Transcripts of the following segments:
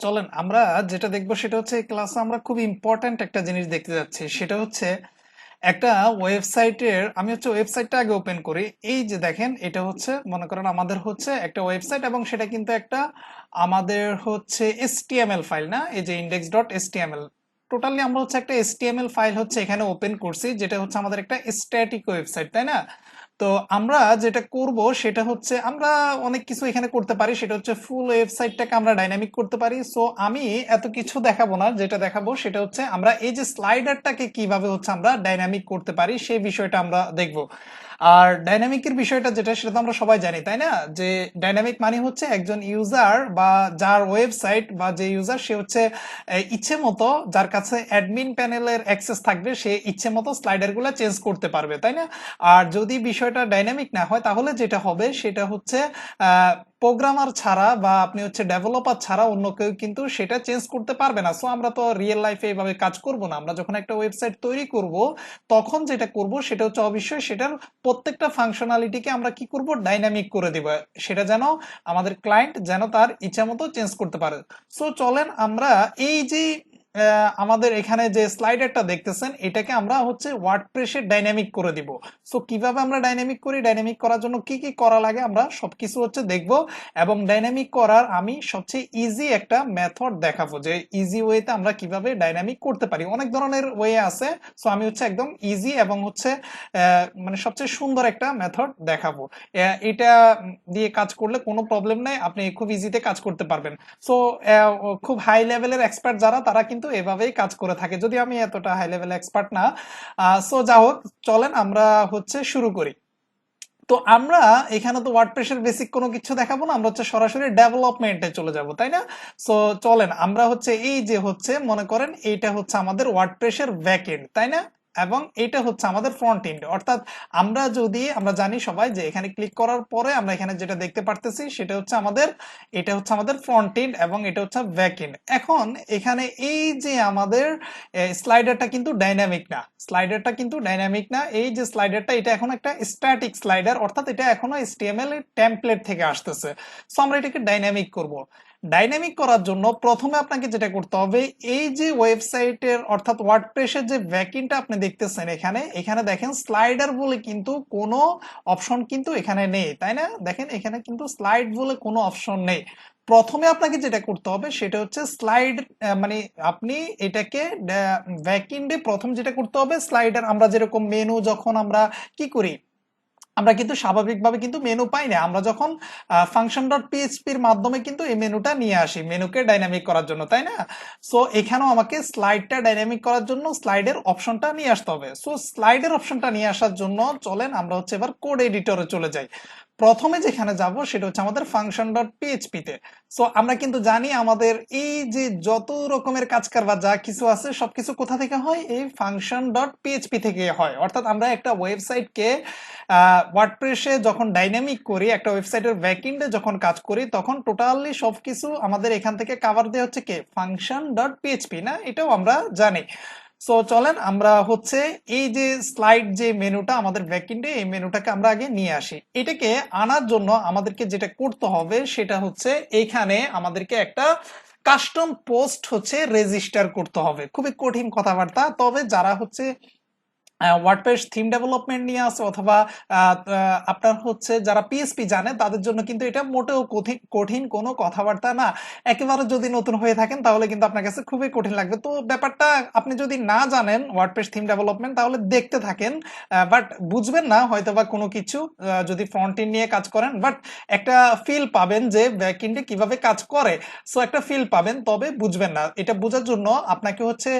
চলেন আমরা যেটা দেখবো সেটা হচ্ছে এই ক্লাসে আমরা খুব ইম্পর্ট্যান্ট একটা জিনিস দেখতে যাচ্ছি, সেটা হচ্ছে একটা ওয়েবসাইটের। আমি হচ্ছে ওয়েবসাইটটা আগে ওপেন করি। এই যে দেখেন, এটা হচ্ছে মনে করেন আমাদের হচ্ছে একটা ওয়েবসাইট, এবং সেটা কিন্তু একটা আমাদের হচ্ছে এসটিএমএল ফাইল, না এই যে index.html। টোটালি আমরা হচ্ছে একটা এসটিএমএল ফাইল হচ্ছে এখানে ওপেন করছি, যেটা হচ্ছে আমাদের একটা স্ট্যাটিক ওয়েবসাইট, তাই না? তো আমরা যেটা করব সেটা হচ্ছে আমরা অনেক কিছু এখানে করতে পারি, সেটা হচ্ছে ফুল ওয়েবসাইটটাকে আমরা ডাইনামিক করতে পারি। সো আমি এত কিছু দেখাবো না, যেটা দেখাবো সেটা হচ্ছে আমরা এই যে স্লাইডারটাকে কিভাবে হচ্ছে আমরা ডাইনামিক করতে পারি সেই বিষয়টা আমরা দেখব। আর ডাইনামিকের বিষয়টা যেটা, সেটা তো আমরা সবাই জানি, তাই না? যে ডাইনামিক মানে হচ্ছে একজন ইউজার বা যার ওয়েবসাইট বা যে ইউজার সে হচ্ছে ইচ্ছে মতো, যার কাছে অ্যাডমিন প্যানেলের অ্যাক্সেস থাকবে, সে ইচ্ছে মতো স্লাইডারগুলো চেঞ্জ করতে পারবে, তাই না? আর যদি বিষয়টা ডাইনামিক না হয় তাহলে যেটা হবে সেটা হচ্ছে প্রোগ্রামার ছাড়া বা আপনি হচ্ছে ডেভেলপার ছাড়া অন্য কেউ কিন্তু সেটা চেঞ্জ করতে পারবে না। সো আমরা তো রিয়েল লাইফে এইভাবে কাজ করব না। আমরা যখন একটা ওয়েবসাইট তৈরি করব তখন যেটা করব সেটা হচ্ছে অবশ্যই সেটার প্রত্যেকটা ফাংশনালিটিকে আমরা কি করব, ডাইনামিক করে দিব, সেটা যেন আমাদের ক্লায়েন্ট যেন তার ইচ্ছা মতো চেঞ্জ করতে পারে। সো চলেন আমরা এই যে আমাদের এখানে যে স্লাইডারটা দেখতেছেন এটাকে আমরা হচ্ছে ওয়ার্ডপ্রেসে ডাইনামিক করে দিব। সো কিভাবে আমরা ডাইনামিক করি, ডাইনামিক করার জন্য কি কি করা লাগে আমরা সবকিছু হচ্ছে দেখব। এবং ডাইনামিক করার আমি সবচেয়ে ইজি একটা মেথড দেখাবো, যে ইজি ওয়েতে আমরা কিভাবে ডাইনামিক করতে পারি। অনেক ধরনের ওয়ে আছে, সো আমি হচ্ছে একদম ইজি এবং হচ্ছে মানে সবচেয়ে সুন্দর একটা মেথড দেখাবো। এটা দিয়ে কাজ করলে কোনো প্রবলেম নাই, আপনি খুব ইজিতে কাজ করতে পারবেন। সো খুব হাই লেভেলের এক্সপার্ট যারা, তারা কিন্তু এভাবেই কাজ করে থাকে, যদি আমি এতটা হাই লেভেল এক্সপার্ট না। সো যা হোক, চলেন আমরা হচ্ছে শুরু করি। তো আমরা এখানে তো ওয়ার্ডপ্রেসের বেসিক কোনো কিছু দেখাবো না, আমরা হচ্ছে সরাসরি ডেভেলপমেন্টে চলে যাব, তাই না? সো চলেন আমরা হচ্ছে এই যে হচ্ছে মনে করেন এইটা হচ্ছে আমাদের ওয়ার্ডপ্রেসের ব্যাকএন্ড, তাই না? এবং এটা হচ্ছে আমাদের ফ্রন্ট এন্ড। অর্থাৎ আমরা জানি সবাই যে এখানে ক্লিক করার পরে আমরা এখানে যেটা দেখতে পারতেছি সেটা হচ্ছে আমাদের, এটা হচ্ছে আমাদের ফ্রন্ট এন্ড এবং এটা হচ্ছে ব্যাকএন্ড। এখন এখানে এই যে আমাদের স্লাইডারটা কিন্তু ডাইনামিক না, স্লাইডারটা কিন্তু ডাইনামিক না। এই যে স্লাইডারটা, এটা এখন একটা স্ট্যাটিক স্লাইডার, অর্থাৎ এটা এখনো HTML এর টেমপ্লেট থেকে আসতেছে। সো আমরা এটাকে ডাইনামিক করব। ডাইনামিক করার জন্য প্রথমে আপনাকে যেটা করতে হবে, এই যে ওয়েবসাইটের অর্থাৎ ওয়ার্ডপ্রেসের যে ব্যাকএন্ডটা আপনি দেখতেছেন এখানে, এখানে দেখেন স্লাইডার বলে কিন্তু কোনো অপশন কিন্তু এখানে নেই, তাই না? দেখেন এখানে কিন্তু স্লাইড বলে কোনো অপশন নেই। প্রথমে আপনাকে যেটা করতে হবে সেটা হচ্ছে স্লাইড, মানে আপনি এটাকে ব্যাকএন্ডে প্রথম যেটা করতে হবে, স্লাইডার আমরা যেরকম মেনু যখন আমরা কি করি, আমরা কিন্তু স্বাভাবিকভাবে কিন্তু মেনু পাই না, আমরা যখন ফাংশন ডট পিএইচপির মাধ্যমে কিন্তু এই মেনুটা নিয়ে আসি মেনুকে ডাইনামিক করার জন্য, তাই না? সো এখানেও আমাকে স্লাইডটা ডাইনামিক করার জন্য স্লাইডের অপশনটা নিয়ে আসতে হবে। সো স্লাইডের অপশনটা নিয়ে আসার জন্য চলেন আমরা হচ্ছে এবার কোড এডিটরে চলে যাই। প্রথমে যেখানে যাব সেটা হচ্ছে আমাদের ফাংশন ডট পিএইচপি তে। সো আমরা কিন্তু জানি আমাদের এই যে যত রকমের কাজ কারবার যা কিছু আছে সবকিছু কোথা থেকে হয়, এই ফাংশন ডট পিএইচপি থেকে হয়। অর্থাৎ আমরা একটা ওয়েবসাইটকে ওয়ার্ডপ্রেসে যখন ডাইনামিক করি, একটা ওয়েবসাইটের ব্যাকএন্ডে যখন কাজ করি, তখন টোটালি সবকিছু আমাদের এখান থেকে কভার দেওয়া হচ্ছে কে, ফাংশন ডট পিএইচপি, না? এটাও আমরা জানি। সো চলেন আমরা হচ্ছে এই যে স্লাইড যে মেনুটা আমাদের ব্যাকএন্ডে, এই মেনুটাকে আমরা আগে নিয়ে আসি। এটাকে আনার জন্য আমাদেরকে যেটা করতে হবে সেটা হচ্ছে এইখানে আমাদেরকে একটা কাস্টম পোস্ট হচ্ছে রেজিস্টার করতে হবে। খুবই কঠিন কথাবার্তা, তবে যারা হচ্ছে ওয়ার্ডপ্রেস থিম ডেভেলপমেন্ট নিয়ে আছে অথবা আপনার হচ্ছে যারা পিএসপি জানে, তাদের জন্য কিন্তু এটা মোটেও কঠিন কঠিন কোনো কথাবার্তা না। একেবারে যদি নতুন হয়ে থাকেন তাহলে কিন্তু আপনার কাছে খুবই কঠিন লাগবে। তো ব্যাপারটা আপনি যদি না জানেন ওয়ার্ডপ্রেস থিম ডেভেলপমেন্ট, তাহলে দেখতে থাকেন, বাট বুঝবেন না হয়তো বা কোনো কিছু, যদি ফ্রন্ট এন্ড নিয়ে কাজ করেন, বাট একটা ফিল পাবেন যে ব্যাক এন্ডে কিভাবে কাজ করে। সো একটা ফিল পাবেন, তবে বুঝবেন না। এটা বোঝার জন্য আপনাকে হচ্ছে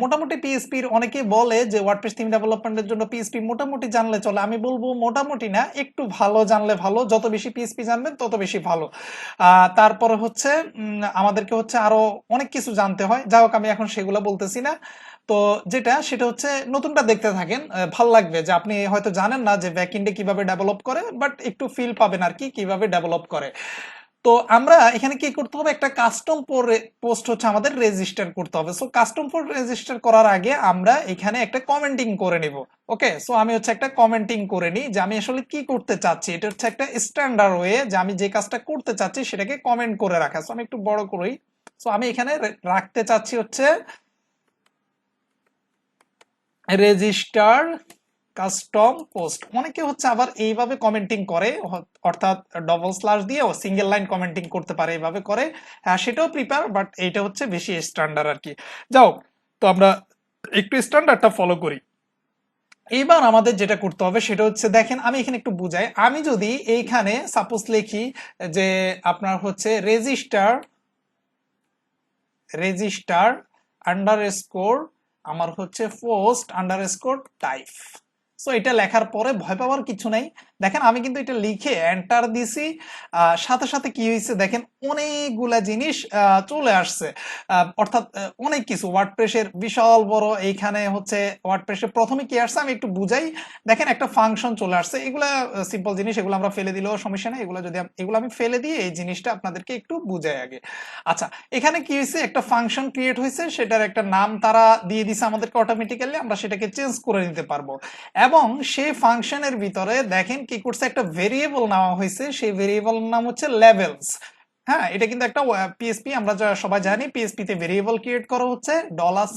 মোটামুটি পিএসপির, অনেকে বলে যে ওয়ার্ডপ্রেস থিম ডেভেলপমেন্টের জন্য পিএসপি মোটামুটি জানলে চলে। আমি বলবো মোটামুটি না, একটু ভালো জানলে ভালো, যত বেশি পিএসপি জানবেন তত বেশি ভালো। তারপরে হচ্ছে আমাদেরকে হচ্ছে আরো অনেক কিছু জানতে হয়, যাই হোক আমি এখন সেগুলো বলতেছি না। তো যেটা সেটা হচ্ছে নতুনটা দেখতে থাকেন, ভাল লাগবে যে আপনি হয়তো জানেন না যে ব্যাকএন্ডে কিভাবে ডেভেলপ করে, বাট একটু ফিল পাবেন আর কি কিভাবে ডেভেলপ করে। তো আমরা এখানে কি করতে হবে, একটা কাস্টম পোস্ট হচ্ছে আমাদের রেজিস্টার করতে হবে। সো কাস্টম পোস্ট রেজিস্টার করার আগে আমরা এখানে একটা কমেন্টিং করে নিব। ওকে, সো আমি হচ্ছে একটা কমেন্টিং করে নিই যে আমি আসলে কি করতে চাচ্ছি। এটা হচ্ছে একটা স্ট্যান্ডার্ড ওয়ে যে আমি যে কাজটা করতে চাচ্ছি সেটাকে কমেন্ট করে রাখা। সো আমি একটু বড় করি। সো আমি এখানে রাখতে চাচ্ছি হচ্ছে রেজিস্টার কাস্টম পোস্ট। অনেকে হচ্ছে আবার এইভাবে কমেন্টিং করে, অর্থাৎ ডবল স্ল্যাশ দিয়ে ও সিঙ্গেল লাইন কমেন্টিং করতে পারে, এইভাবে করে। হ্যাঁ, সেটাও প্রিপেয়ার, বাট এইটা হচ্ছে বেশি স্ট্যান্ডার্ড আর কি। যাও, তো আমরা একটু স্ট্যান্ডার্ডটা ফলো করি। এইবার আমাদের যেটা করতে হবে সেটা হচ্ছে, দেখেন আমি এখানে একটু বুঝাই। আমি যদি এইখানে সাপোজ লিখি যে আপনার হচ্ছে রেজিস্টার আন্ডারস্কোর আমার হচ্ছে পোস্ট আন্ডারস্কোর টাইপ। সো এটা লেখার পরে ভয় পাওয়ার কিছু নাই। দেখেন আমি কিন্তু এটা লিখে এন্টার দিছি, সাথে সাথে কি হয়েছে দেখেন, অনেকগুলা জিনিস চলে আসছে। অর্থাৎ অনেক কিছু ওয়ার্ডপ্রেসের বিশাল বড়, এইখানে হচ্ছে ওয়ার্ডপ্রেসের প্রথমে কি আসছে আমি একটু বুঝাই। দেখেন একটা ফাংশন চলে আসছে, এগুলা সিম্পল জিনিস, এগুলো আমরা ফেলে দিলেও সমস্যা নেই। এগুলো আমি ফেলে দিয়ে এই জিনিসটা আপনাদেরকে একটু বুঝাই আগে। আচ্ছা, এখানে কি হয়েছে, একটা ফাংশন ক্রিয়েট হয়েছে, সেটার একটা নাম তারা দিয়ে দিছে আমাদেরকে অটোমেটিক্যালি, আমরা সেটাকে চেঞ্জ করে নিতে পারবো। এবং সেই ফাংশনের ভিতরে দেখেন কি করছে, একটা ভেরিয়েবল নেওয়া হয়েছে, সেই ভেরিয়েবল নাম হচ্ছে লেভেলস। হ্যাঁ, এটা কিন্তু একটা পিএসপি, আমরা সবাই জানি পিএসপি তে ভেরিয়েবল ক্রিয়েট করা হচ্ছে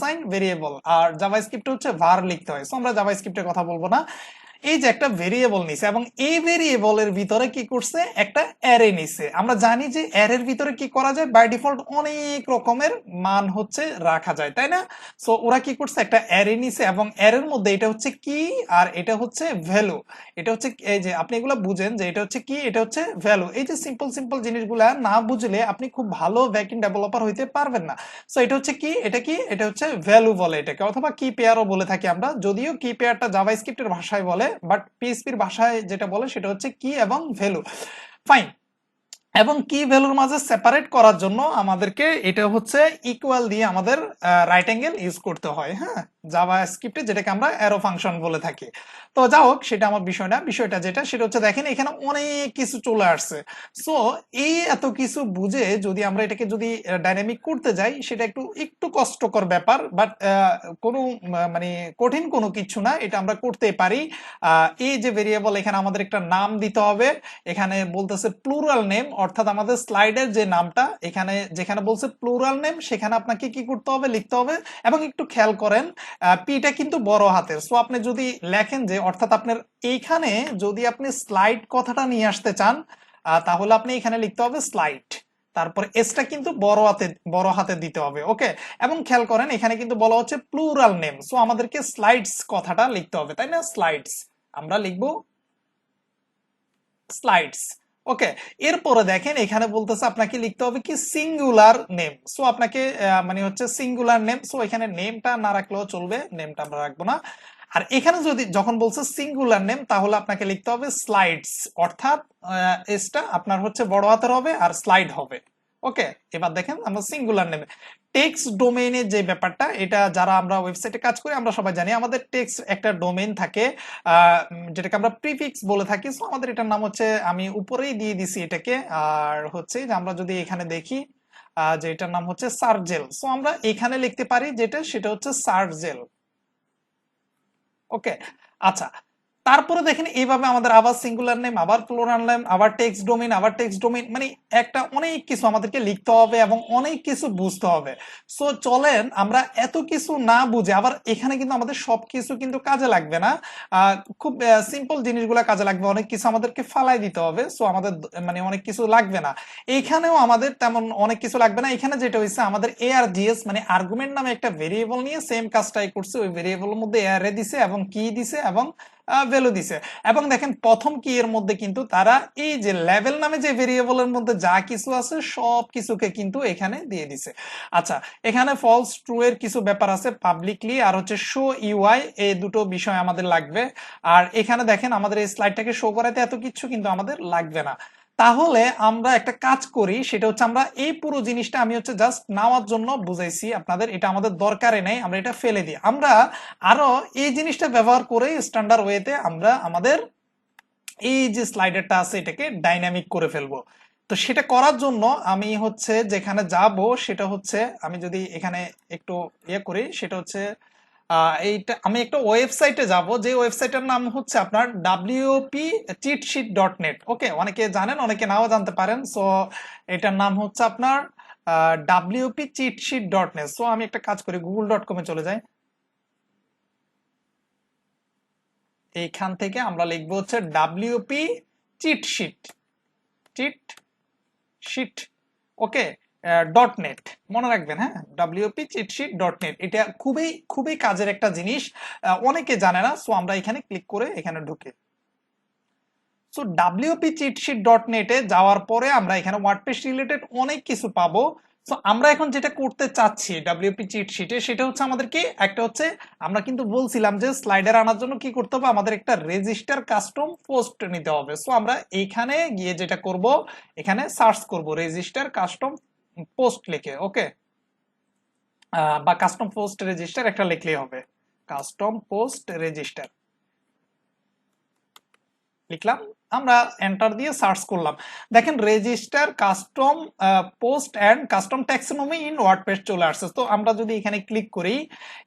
$সাইন ভেরিয়েবল, আর জাভাস্ক্রিপ্টে হচ্ছে var লিখতে হয়। সো আমরা জাভাস্ক্রিপ্টের কথা বলবো না। এই যে একটা ভেরিয়েবল নিছে এবং এই ভেরিয়েবলের ভিতরে কি করছে, একটা অ্যারে নিছে। আমরা জানি যে অ্যারের ভিতরে কি করা যায়, বাই ডিফল্ট অনেক রকমের মান হচ্ছে রাখা যায়, তাই না? সো ওরা কি করছে, একটা অ্যারে নিছে এবং অ্যারের মধ্যে এটা হচ্ছে কি আর এটা হচ্ছে ভ্যালু। এটা হচ্ছে এই যে আপনি এগুলো বুঝেন যে এটা হচ্ছে কি, এটা হচ্ছে ভ্যালু। এই যে সিম্পল সিম্পল জিনিসগুলা না বুঝলে আপনি খুব ভালো ব্যাকএন্ড ডেভেলপার হইতে পারবেন না। সো এটা হচ্ছে কি, এটা কি, এটা হচ্ছে ভ্যালু বলে এটাকে, অথবা কি পেয়ারও বলে থাকি আমরা, যদিও কি পেয়ারটা জাভাস্ক্রিপ্টের ভাষায় বলে, বাট পিএইচপির ভাষায় যেটা বলে সেটা হচ্ছে কি এবং ভ্যালু। ফাইন। এবং কি ভ্যালুর মাঝে সেপারেট করার জন্য আমাদেরকে এটা হচ্ছে ইকুয়াল দিয়ে আমাদের রাইট অ্যাঙ্গেল ইউজ করতে হয়। হ্যাঁ, জাভাস্ক্রিপ্টে যেটাকে আমরা অ্যারো ফাংশন বলে থাকি। তো যাই হোক, সেটা আমার বিষয় না। বিষয়টা যেটা সেটা হচ্ছে, দেখেন এখানে অনেক কিছু চলে আসছে। সো এই এত কিছু বুঝে যদি আমরা এটাকে যদি ডাইনামিক করতে যাই, সেটা একটু একটু কষ্টকর ব্যাপার, বাট কোনো মানে কঠিন কোনো কিছু না, এটা আমরা করতে পারি। এই যে ভেরিয়েবল, এখানে আমাদের একটা নাম দিতে হবে। এখানে বলতেছে প্লুরাল নেম, অর্থাৎ আমাদের স্লাইডের যে নামটা, এখানে যেখানে বলছে প্লুরাল নেম, সেখানে আপনাকে কি করতে হবে, লিখতে হবে। এবং একটু খেয়াল করেন, পিটা কিন্তু বড় হাতের। সো আপনি যদি লেখেন যে, অর্থাৎ আপনার এইখানে যদি আপনি স্লাইড কথাটা নিয়ে আসতে চান, তাহলে আপনি এখানে লিখতে হবে স্লাইড, তারপর এসটা কিন্তু বড় হাতে দিতে হবে। ওকে, এবং খেয়াল করেন এখানে কিন্তু বলা হচ্ছে প্লুরাল নেম, সো আমাদেরকে স্লাইডস কথাটা লিখতে হবে, তাই না? স্লাইডস আমরা লিখবো স্লাইডস। ওকে, এরপরে দেখেন এখানে বলতেছে আপনাকে লিখতে হবে কি, সিঙ্গুলার নেম। সো আপনাকে মানে হচ্ছে সিঙ্গুলার নেম, সো এখানে নেমটা না রাখলেও চলবে, নেমটা আমরা রাখবো না। আর এখানে যদি যখন বলছে সিঙ্গুলার নেম, তাহলে আপনাকে লিখতে হবে স্লাইডস, অর্থাৎ এসটা আপনার হচ্ছে বড় হাতের হবে আর স্লাইড হবে। ওকে, এবার দেখেন আমরা সিঙ্গুলার নেমে টেক্সট ডোমেইনের যে ব্যাপারটা, এটা যারা আমরা ওয়েবসাইটে কাজ করি আমরা সবাই জানি, আমাদের টেক্সট একটা ডোমেইন থাকে, যেটাকে আমরা প্রিফিক্স বলে থাকি। সো আমাদের এটার নাম হচ্ছে, আমি উপরেই দিয়ে দিছি এটাকে, আর হচ্ছে যে আমরা যদি এখানে দেখি যে এটার নাম হচ্ছে সার্জেল। সো আমরা এখানে লিখতে পারি যেটা, সেটা হচ্ছে সার্জেল। ওকে, আচ্ছা, তারপরে দেখেন এইভাবে আমাদের আবার সিঙ্গুলার নেম, আবার প্লুরাল নেম, আবার টেক্সট ডোমেইন, আবার টেক্সট ডোমেইন, মানে একটা অনেক কিছু আমাদেরকে লিখতে হবে এবং অনেক কিছু বুঝতে হবে। সো চলেন আমরা এত কিছু না বুঝে, আবার এখানে কিন্তু আমাদের সবকিছু কিন্তু কাজে লাগবে না, খুব সিম্পল জিনিসগুলো কাজে লাগবে, অনেক কিছু আমাদেরকে ফালাই দিতে হবে। সো আমাদের মানে অনেক কিছু লাগবে না, এইখানেও আমাদের তেমন অনেক কিছু লাগবে না। এখানে যেটা হয়েছে, আমাদের ARGS মানে আর্গুমেন্ট নামে একটা ভেরিয়েবল নিয়ে সেম কাজটাই করছে, ওই ভেরিয়েবলের মধ্যে অ্যারে দিছে এবং কি দিছে এবং ভ্যালু দিছে। এবং দেখেন প্রথম কি এর মধ্যে কিন্তু তারা এই যে লেভেল নামে যে ভেরিয়েবলের মধ্যে যা কিছু আছে সব কিছুকে কিন্তু এখানে দিয়ে দিছে। আচ্ছা, এখানে ফলস ট্রু এর কিছু ব্যাপার আছে, পাবলিকলি আর হচ্ছে শো ইউআই, এই দুটো বিষয় আমাদের লাগবে। আর এখানে দেখেন আমাদের এই স্লাইডটাকে শো করাতে এত কিছু কিন্তু আমাদের লাগবে না। তাহলে আমরা একটা কাজ করি, সেটা হচ্ছে আমরা এই পুরো জিনিসটা আমি হচ্ছে জাস্ট নেওয়ার জন্য বুঝাইছি আপনাদের, এটা আমাদের দরকারে নেই, আমরা এটা ফেলে দিই। আমরা আরো এই জিনিসটা ব্যবহার করে স্ট্যান্ডার্ড ওয়েতে আমরা আমাদের এই যে স্লাইডারটা আছে এটাকে ডাইনামিক করে ফেলবো। তো সেটা করার জন্য আমি হচ্ছে যেখানে যাব, সেটা হচ্ছে আমি যদি এখানে একটু ইয়ে করি, সেটা হচ্ছে এইটা আমি একটা ওয়েবসাইটে যাব, যে ওয়েবসাইটের নাম হচ্ছে আপনার wp-cheatsheet.net। ওকে, অনেকে জানেন অনেকে নাও জানতে পারেন। সো এটার নাম হচ্ছে আপনার wp-cheatsheet.net। সো আমি একটা কাজ করি, google.com এ চলে যাই। এইখান থেকে আমরা লিখবো হচ্ছে wp cheatsheet, চিট শিট, ওকে, .net মনে রাখবেন, হ্যাঁ, wp-cheatsheet.net। এটা খুবই খুবই কাজের একটা জিনিস, অনেকে জানে না। সো আমরা এখানে ক্লিক করে এখানে ঢুকে, সো wp-cheatsheet.net এ যাওয়ার পরে আমরা এখানে ওয়ার্ডপ্রেস রিলেটেড অনেক কিছু পাবো। সো আমরা এখন যেটা করতে চাচ্ছি wp চিট শিটে, সেটা হচ্ছে আমাদের কি একটা হচ্ছে, আমরা কিন্তু বলছিলাম যে স্লাইডার আনার জন্য কি করতে হবে, আমাদের একটা রেজিস্টার কাস্টম পোস্ট নিতে হবে। সো আমরা এইখানে গিয়ে যেটা করব, এখানে সার্চ করব রেজিস্টার কাস্টম পোস্ট লিখে, ওকে, বা কাস্টম পোস্ট রেজিস্টার একটা লিখলেই হবে, কাস্টম পোস্ট রেজিস্টার লিখলাম, আমরা এন্টার দিয়ে সার্চ করলাম। দেখেন register custom post and custom taxonomy in WordPress চলে আসছে। তো আমরা যদি এখানে ক্লিক করি,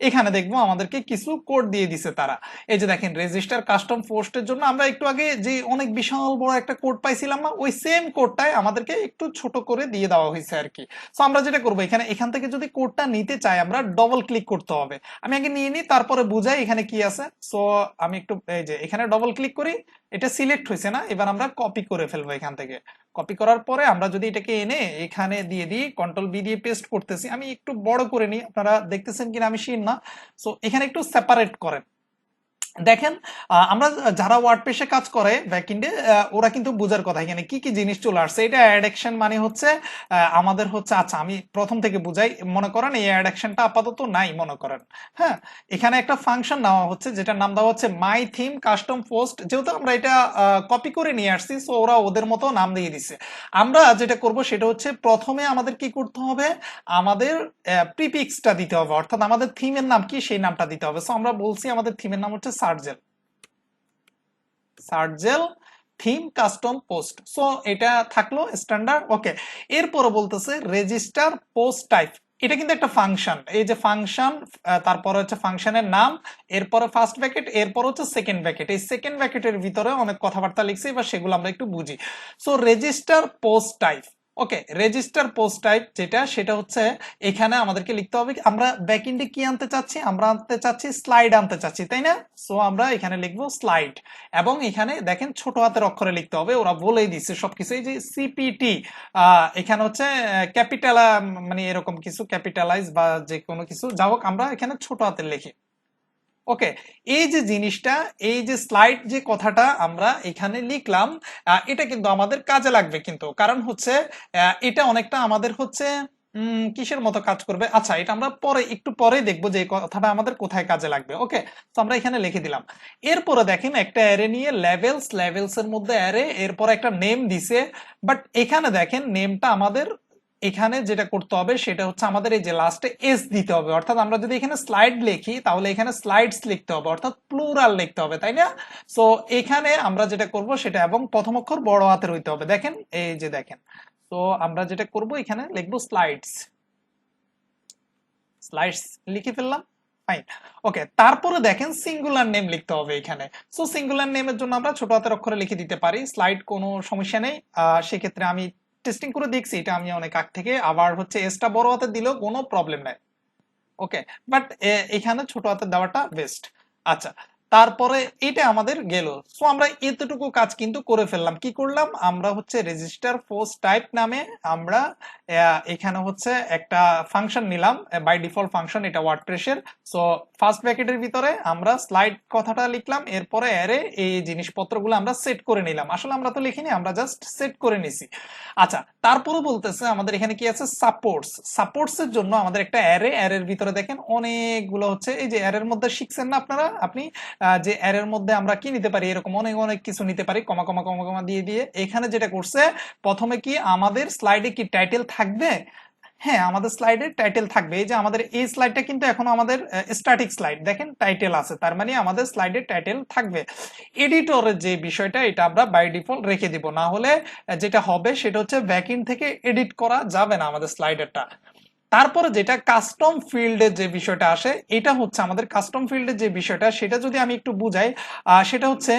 এখানে দেখবো আমাদেরকে কিছু কোড দিয়ে দিছে তারা। এই যে দেখেন রেজিস্টার কাস্টম পোস্টের জন্য আমরা একটু আগে যে অনেক বিশাল বড় একটা কোড পাইছিলাম না, ওই সেম কোডটাই আমাদেরকে একটু ছোট করে দিয়ে দেওয়া হয়েছে আর কি। তো আমরা যেটা করবো, এখান থেকে যদি কোডটা নিতে চাই আমরা ডবল ক্লিক করতে হবে। আমি আগে নিয়ে নিই, তারপরে বুঝাই এখানে কি আছে। সো আমি একটু এই যে এখানে ডবল ক্লিক করি, এটা সিলেক্ট হয়েছে না, এবার আমরা কপি করে ফেলবো এখান থেকে। কপি করার পরে আমরা যদি এটাকে এনে এখানে দিয়ে দিই, কন্ট্রোল বি দিয়ে পেস্ট করতেছি, আমি একটু বড় করে নিই, আপনারা দেখতেছেন কিনা আমি শিওর না। সো এখানে একটু সেপারেট করেন। দেখেন আমরা যারা ওয়ার্ডপ্রেসে কাজ করে ব্যাকএন্ডে, ওরা কিন্তু বোঝার কথা এখানে কি কি জিনিস চলে আসছে। এটা অ্যাড অ্যাকশন মানে হচ্ছে আমাদের হচ্ছে, আচ্ছা আমি প্রথম থেকে বুঝাই। মনে করেন এই অ্যাড অ্যাকশনটা আপাতত নাই মনে করেন, হ্যাঁ, এখানে একটা ফাংশন নেওয়া হচ্ছে যেটা নাম দেওয়া হচ্ছে মাই থিম কাস্টম পোস্ট। যেহেতু আমরা এটা কপি করে নিয়ে আসছি, সো ওরা ওদের মতো নাম দিয়ে দিছে। আমরা যেটা করব সেটা হচ্ছে, প্রথমে আমাদের কি করতে হবে, আমাদের প্রিফিক্সটা দিতে হবে, অর্থাৎ আমাদের থিমের নাম কি সেই নামটা দিতে হবে। সো আমরা বলছি আমাদের থিমের নাম হচ্ছে Sergel, Sergel theme custom post. So এটা থাকলো স্ট্যান্ডার্ড, ওকে। এরপরে বলতেছে রেজিস্টার পোস্ট টাইপ। এটা কিন্তু একটা ফাংশন, এই যে ফাংশন, তারপরে হচ্ছে ফাংশনের নাম, এরপরে ফার্স্ট ব্র্যাকেট, এরপর হচ্ছে সেকেন্ড ব্র্যাকেট। এই সেকেন্ড ব্র্যাকেটের ভিতরে অনেক কথাবার্তা লিখছে, এবার সেগুলো আমরা একটু বুঝি। সো রেজিস্টার পোস্ট টাইপ, ওকে, রেজিস্টার পোস্ট টাইপ যেটা, সেটা হচ্ছে এখানে আমাদেরকে লিখতে হবে আমরা ব্যাকএন্ডে কি আনতে চাচ্ছি, আমরা আনতে চাচ্ছি স্লাইড আনতে চাচ্ছি, তাই না? সো আমরা এখানে লিখবো স্লাইড, এবং এখানে দেখেন ছোট হাতের অক্ষরে লিখতে হবে, ওরা বলেই দিচ্ছে সবকিছু। এই যে সিপিটি, এখানে হচ্ছে ক্যাপিটাল, মানে এরকম কিছু ক্যাপিটালাইজ বা যে কোনো কিছু, যা হোক আমরা এখানে ছোট হাতের লিখি, ওকে। এই যে জিনিসটা, এই যে স্লাইড যে কথাটা আমরা এখানে লিখলাম, এটা কিন্তু আমাদের কাজে লাগবে কিন্তু, কারণ হচ্ছে এটা অনেকটা আমাদের হচ্ছে কিসের মতো কাজ করবে, আচ্ছা এটা আমরা পরে একটু পরে দেখবো যে এই কথাটা আমাদের কোথায় কাজে লাগবে, ওকে। তো আমরা এখানে লিখে দিলাম। এরপরে দেখেন একটা অ্যারে নিয়ে লেভেলস, লেভেলস এর মধ্যে অ্যারে, এরপর একটা নেম দিছে। বাট এখানে দেখেন নেমটা আমাদের এখানে যেটা করতে হবে সেটা হচ্ছে আমাদের এই যে লাস্টে এস দিতে হবে, অর্থাৎ আমরা যদি এখানে স্লাইড লিখি তাহলে এখানে স্লাইডস লিখতে হবে, অর্থাৎ প্লুরাল লিখতে হবে, তাই না? সো এখানে আমরা যেটা করব সেটা, এবং প্রথম অক্ষর বড় হাতের হইতে হবে, দেখেন এই যে দেখেন। তো আমরা যেটা করব এখানে লিখবো স্লাইডস, স্লাইডস লিখে ফেললাম, ফাইন, ওকে। তারপরে দেখেন সিঙ্গুলার নেম লিখতে হবে এখানে। সো সিঙ্গুলার নেমের জন্য আমরা ছোট হাতের অক্ষরে লিখে দিতে পারি, স্লাইড কোনো সমস্যা নেই। সেক্ষেত্রে আমি টেস্টিং করে দেখছি, এটা আমি অনেক আগ থেকে, আবার হচ্ছে এসটা বড় হাতে দিলেও কোনো প্রবলেম নাই, ওকে। বাট এখানে ছোট হাতের দেওয়াটা বেস্ট। আচ্ছা, তারপরে এটা আমাদের গেল। সো আমরা এতটুকু কাজ কিন্তু করে ফেললাম। কি করলাম আমরা, হচ্ছে রেজিস্টার পোস্ট টাইপ নামে আমরা এখানে হচ্ছে একটা ফাংশন নিলাম, বাই ডিফল্ট ফাংশন এটা ওয়ার্ডপ্রেসের। সো ফার্স্ট ব্র্যাকেটের ভিতরে আমরা স্লাইড কথাটা লিখলাম, এরপরে অ্যারে এই জিনিসপত্রগুলো আমরা সেট করে নিলাম। আসলে আমরা তো লিখিনি, আমরা জাস্ট সেট করে নিছি। আচ্ছা, তারপরে বলতেছে আমাদের এখানে কি আছে, সাপোর্টস। সাপোর্টস এর জন্য আমাদের একটা অ্যারে, অ্যারের ভিতরে দেখেন অনেকগুলো হচ্ছে, এই যে অ্যারের মধ্যে শিখছেন না আপনারা, আপনি যে অ্যারের মধ্যে আমরা কি নিতে পারি, এরকম অনেক অনেক কিছু নিতে পারি, কমা কমা কমা কমা দিয়ে দিয়ে। এখানে যেটা করছে, প্রথমে কি আমাদের স্লাইডে কি টাইটেল থাকবে, হ্যাঁ আমাদের স্লাইডে টাইটেল থাকবে। এই যে আমাদের এই স্লাইডটা কিন্তু এখনো আমাদের স্ট্যাটিক স্লাইড, দেখেন টাইটেল আছে, তার মানে আমাদের স্লাইডে টাইটেল থাকবে। এডিটরের যে বিষয়টা, এটা আমরা বাই ডিফল্ট রেখে দিব, না হলে যেটা হবে সেটা হচ্ছে ব্যাকএন্ড থেকে এডিট করা যাবে না আমাদের স্লাইডারটা। তারপরে যেটা কাস্টম ফিল্ডের যে বিষয়টা আসে, এটা হচ্ছে আমাদের কাস্টম ফিল্ডের যে বিষয়টা, সেটা যদি আমি একটু বুঝাই, সেটা হচ্ছে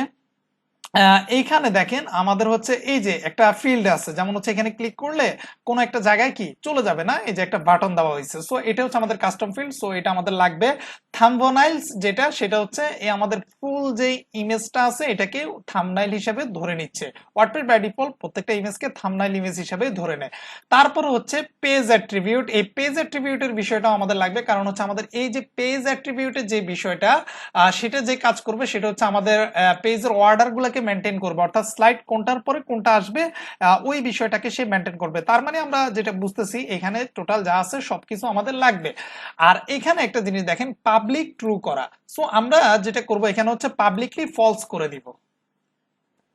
এইখানে দেখেন আমাদের হচ্ছে এই যে একটা ফিল্ড আছে, যেমন হচ্ছে এখানে ক্লিক করলে কোনো একটা জায়গায় কি চলে যাবে না, এই যে একটা বাটন দেওয়া হয়েছে। সো এটা হচ্ছে আমাদের কাস্টম ফিল্ড, সো এটা আমাদের লাগবে। থাম্বনাইলস যেটা, সেটা হচ্ছে এই আমাদের ফুল যে ইমেজটা আছে এটাকে থাম্বনাইল হিসেবে ধরে নিচ্ছে। ওয়ার্ডপ্রেস বাই ডিফল্ট প্রত্যেকটা ইমেজকে থাম্বনাইল ইমেজ হিসেবে ধরে নেয়। তারপর হচ্ছে পেজ অ্যাট্রিবিউট, এই পেজ অ্যাট্রিবিউটের বিষয়টাও আমাদের লাগবে, কারণ হচ্ছে আমাদের এই যে পেজ অ্যাট্রিবিউটের যে বিষয়টা, সেটা যে কাজ করবে সেটা হচ্ছে আমাদের পেজের অর্ডার গুলাকে মেনটেন করবে, অর্থাৎ স্লাইড কোনটার পরে কোনটা আসবে ওই বিষয়টাকে সে মেনটেন করবে। তার মানে আমরা যেটা বুঝতেছি এখানে টোটাল যা আছে সবকিছু আমাদের লাগবে। আর এখানে একটা জিনিস দেখেন, পাবলিক ট্রু করা। সো আমরা যেটা করব এখানে হচ্ছে পাবলিকলি ফলস করে দিব।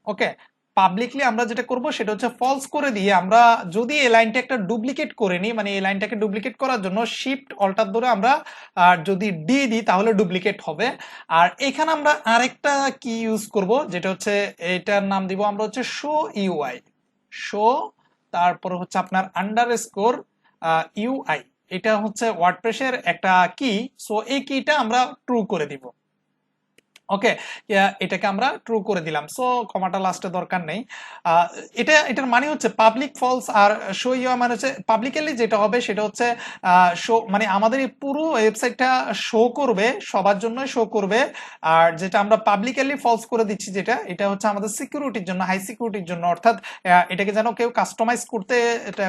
ওকে, পাবলিকলি আমরা যেটা করব সেটা হচ্ছে ফলস করে দিয়ে আমরা যদি এই লাইনটা একটা ডুপ্লিকেট করে নিই, মানে এই লাইনটাকে ডুপ্লিকেট করার জন্য শিফট অল্টার ধরে আমরা যদি ডি দিই তাহলে ডুপ্লিকেট হবে। আর এখানে আমরা আরেকটা কি ইউজ করব, যেটা হচ্ছে এটার নাম দিব আমরা হচ্ছে শো ইউআই। শো, তারপর হচ্ছে আপনার আন্ডারস্কোর ইউআই। এটা হচ্ছে ওয়ার্ডপ্রেসের একটা কি। সো এই কিটা আমরা ট্রু করে দিব। ওকে, এটাকে আমরা ট্রু করে দিলাম। সো কমাটা লাস্টে দরকার নেই। এটার মানে হচ্ছে পাবলিক ফলস, আর শো ইউ মানে হচ্ছে পাবলিকলি যেটা হবে সেটা হচ্ছে শো, মানে আমাদের এই পুরো ওয়েবসাইটটা শো করবে, সবার জন্য শো করবে। আর যেটা আমরা পাবলিকলি ফলস করে দিচ্ছি, যেটা এটা হচ্ছে আমাদের সিকিউরিটির জন্য, হাই সিকিউরিটির জন্য, অর্থাৎ এটাকে যেন কেউ কাস্টমাইজ করতে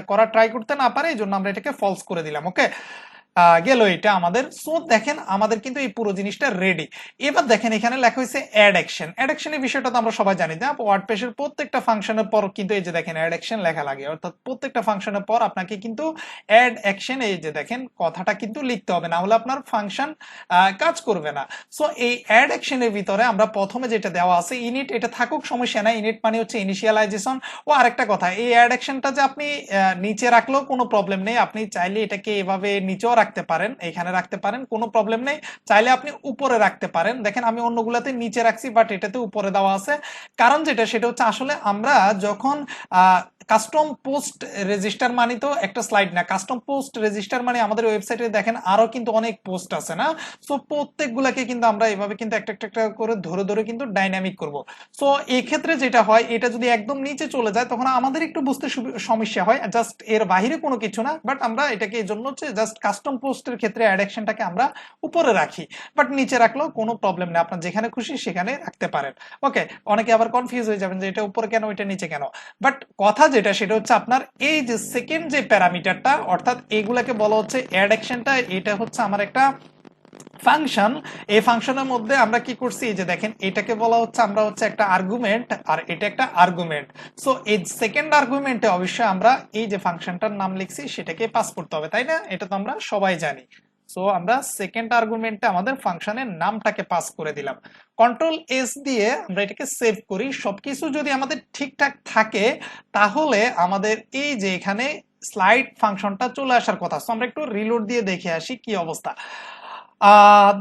করা ট্রাই করতে না পারে, এই জন্য আমরা এটাকে ফলস করে দিলাম। ওকে, গেল এটা আমাদের। সো দেখেন আমাদের কিন্তু এই পুরো জিনিসটা রেডি। এবার দেখেন এখানে লেখা হয়েছে অ্যাড অ্যাকশন। অ্যাড অ্যাকশনের বিষয়টা তো আমরা সবাই জানি না, ওয়ার্ডপ্রেসের প্রত্যেকটা ফাংশনের পর কিন্তু এই যে দেখেন অ্যাড অ্যাকশন লেখা লাগে, অর্থাৎ প্রত্যেকটা ফাংশনের পর আপনাকে কিন্তু অ্যাড অ্যাকশন, এই যে দেখেন কথাটা কিন্তু লিখতে হবে, না হলে আপনার ফাংশন কাজ করবে না। সো এই অ্যাড অ্যাকশনের ভিতরে আমরা প্রথমে যেটা দেওয়া আছে ইনিট, এটা থাকুক সমস্যা নাই, ইনিট মানে হচ্ছে ইনিশিয়ালাইজেশন। ও আরেকটা কথা, এই অ্যাড অ্যাকশনটা যে আপনি নিচে রাখলেও কোনো প্রবলেম নেই, আপনি চাইলে এটাকে এভাবে নিচেও রাখতে পারেন, এখানে রাখতে পারেন, কোনো প্রবলেম নেই। চাইলে আপনি উপরে রাখতে পারেন। দেখেন আমি অন্যগুলাতে নিচে রাখছি, বাট এটাতে উপরে দেওয়া আছে। কারণ যেটা সেটা হচ্ছে আসলে আমরা যখন কাস্টম পোস্ট রেজিস্টার মানে তো একটা স্লাইড না, কাস্টম পোস্ট রেজিস্টার মানে আমাদের ওয়েবসাইটে দেখেন আরো কিন্তু অনেক পোস্ট আছে না। সো প্রত্যেকগুলাকে কিন্তু আমরা এভাবে কিন্তু একটা একটা একটা করে ধরে ধরে কিন্তু ডাইনামিক করব। সো এই ক্ষেত্রে যেটা হয়, এটা যদি একদম নিচে চলে যায় তখন আমাদের একটু বুঝতে সমস্যা হয়, জাস্ট এর বাইরে কোনো কিছু না। বাট আমরা এটাকে এই জন্য হচ্ছে জাস্ট কাস্টম পোস্টের ক্ষেত্রে অ্যাডেকশনটাকে আমরা উপরে রাখি, বাট নিচে রাখলেও কোনো প্রবলেম নেই, আপনার যেখানে খুশি সেখানে রাখতে পারেন। ওকে, অনেকে আবার কনফিউজ হয়ে যাবেন যে এটা উপরে কেন এটা নিচে কেন। বাট কথা যেটা সেটা হচ্ছে আপনার এই যে সেকেন্ড যে প্যারামিটারটা, অর্থাৎ এগুলাকে বলা হচ্ছে অ্যাড অ্যাকশনটা, এটা হচ্ছে আমার একটা ফাংশন। এই ফাংশনের মধ্যে আমরা কি করছি, এই যে দেখেন এটাকে বলা হচ্ছে আমরা হচ্ছে একটা আর্গুমেন্ট, আর এটা একটা আর্গুমেন্ট। সো এই সেকেন্ড আর্গুমেন্টে অবশ্যই আমরা এই যে ফাংশনটার নাম লিখছি সেটাকে পাস করতে হবে, তাই না? এটা তো আমরা সবাই জানি। সো আমরা সেকেন্ড আর্গুমেন্টে আমাদের ফাংশনের নামটাকে পাস করে দিলাম। কন্ট্রোল এস দিয়ে আমরা এটাকে সেভ করি। সবকিছু যদি আমাদের ঠিকঠাক থাকে তাহলে আমাদের এই যে এখানে স্লাইড ফাংশনটা চলে আসার কথা। সো আমরা একটু রিলোড দিয়ে দেখে আসি কি অবস্থা।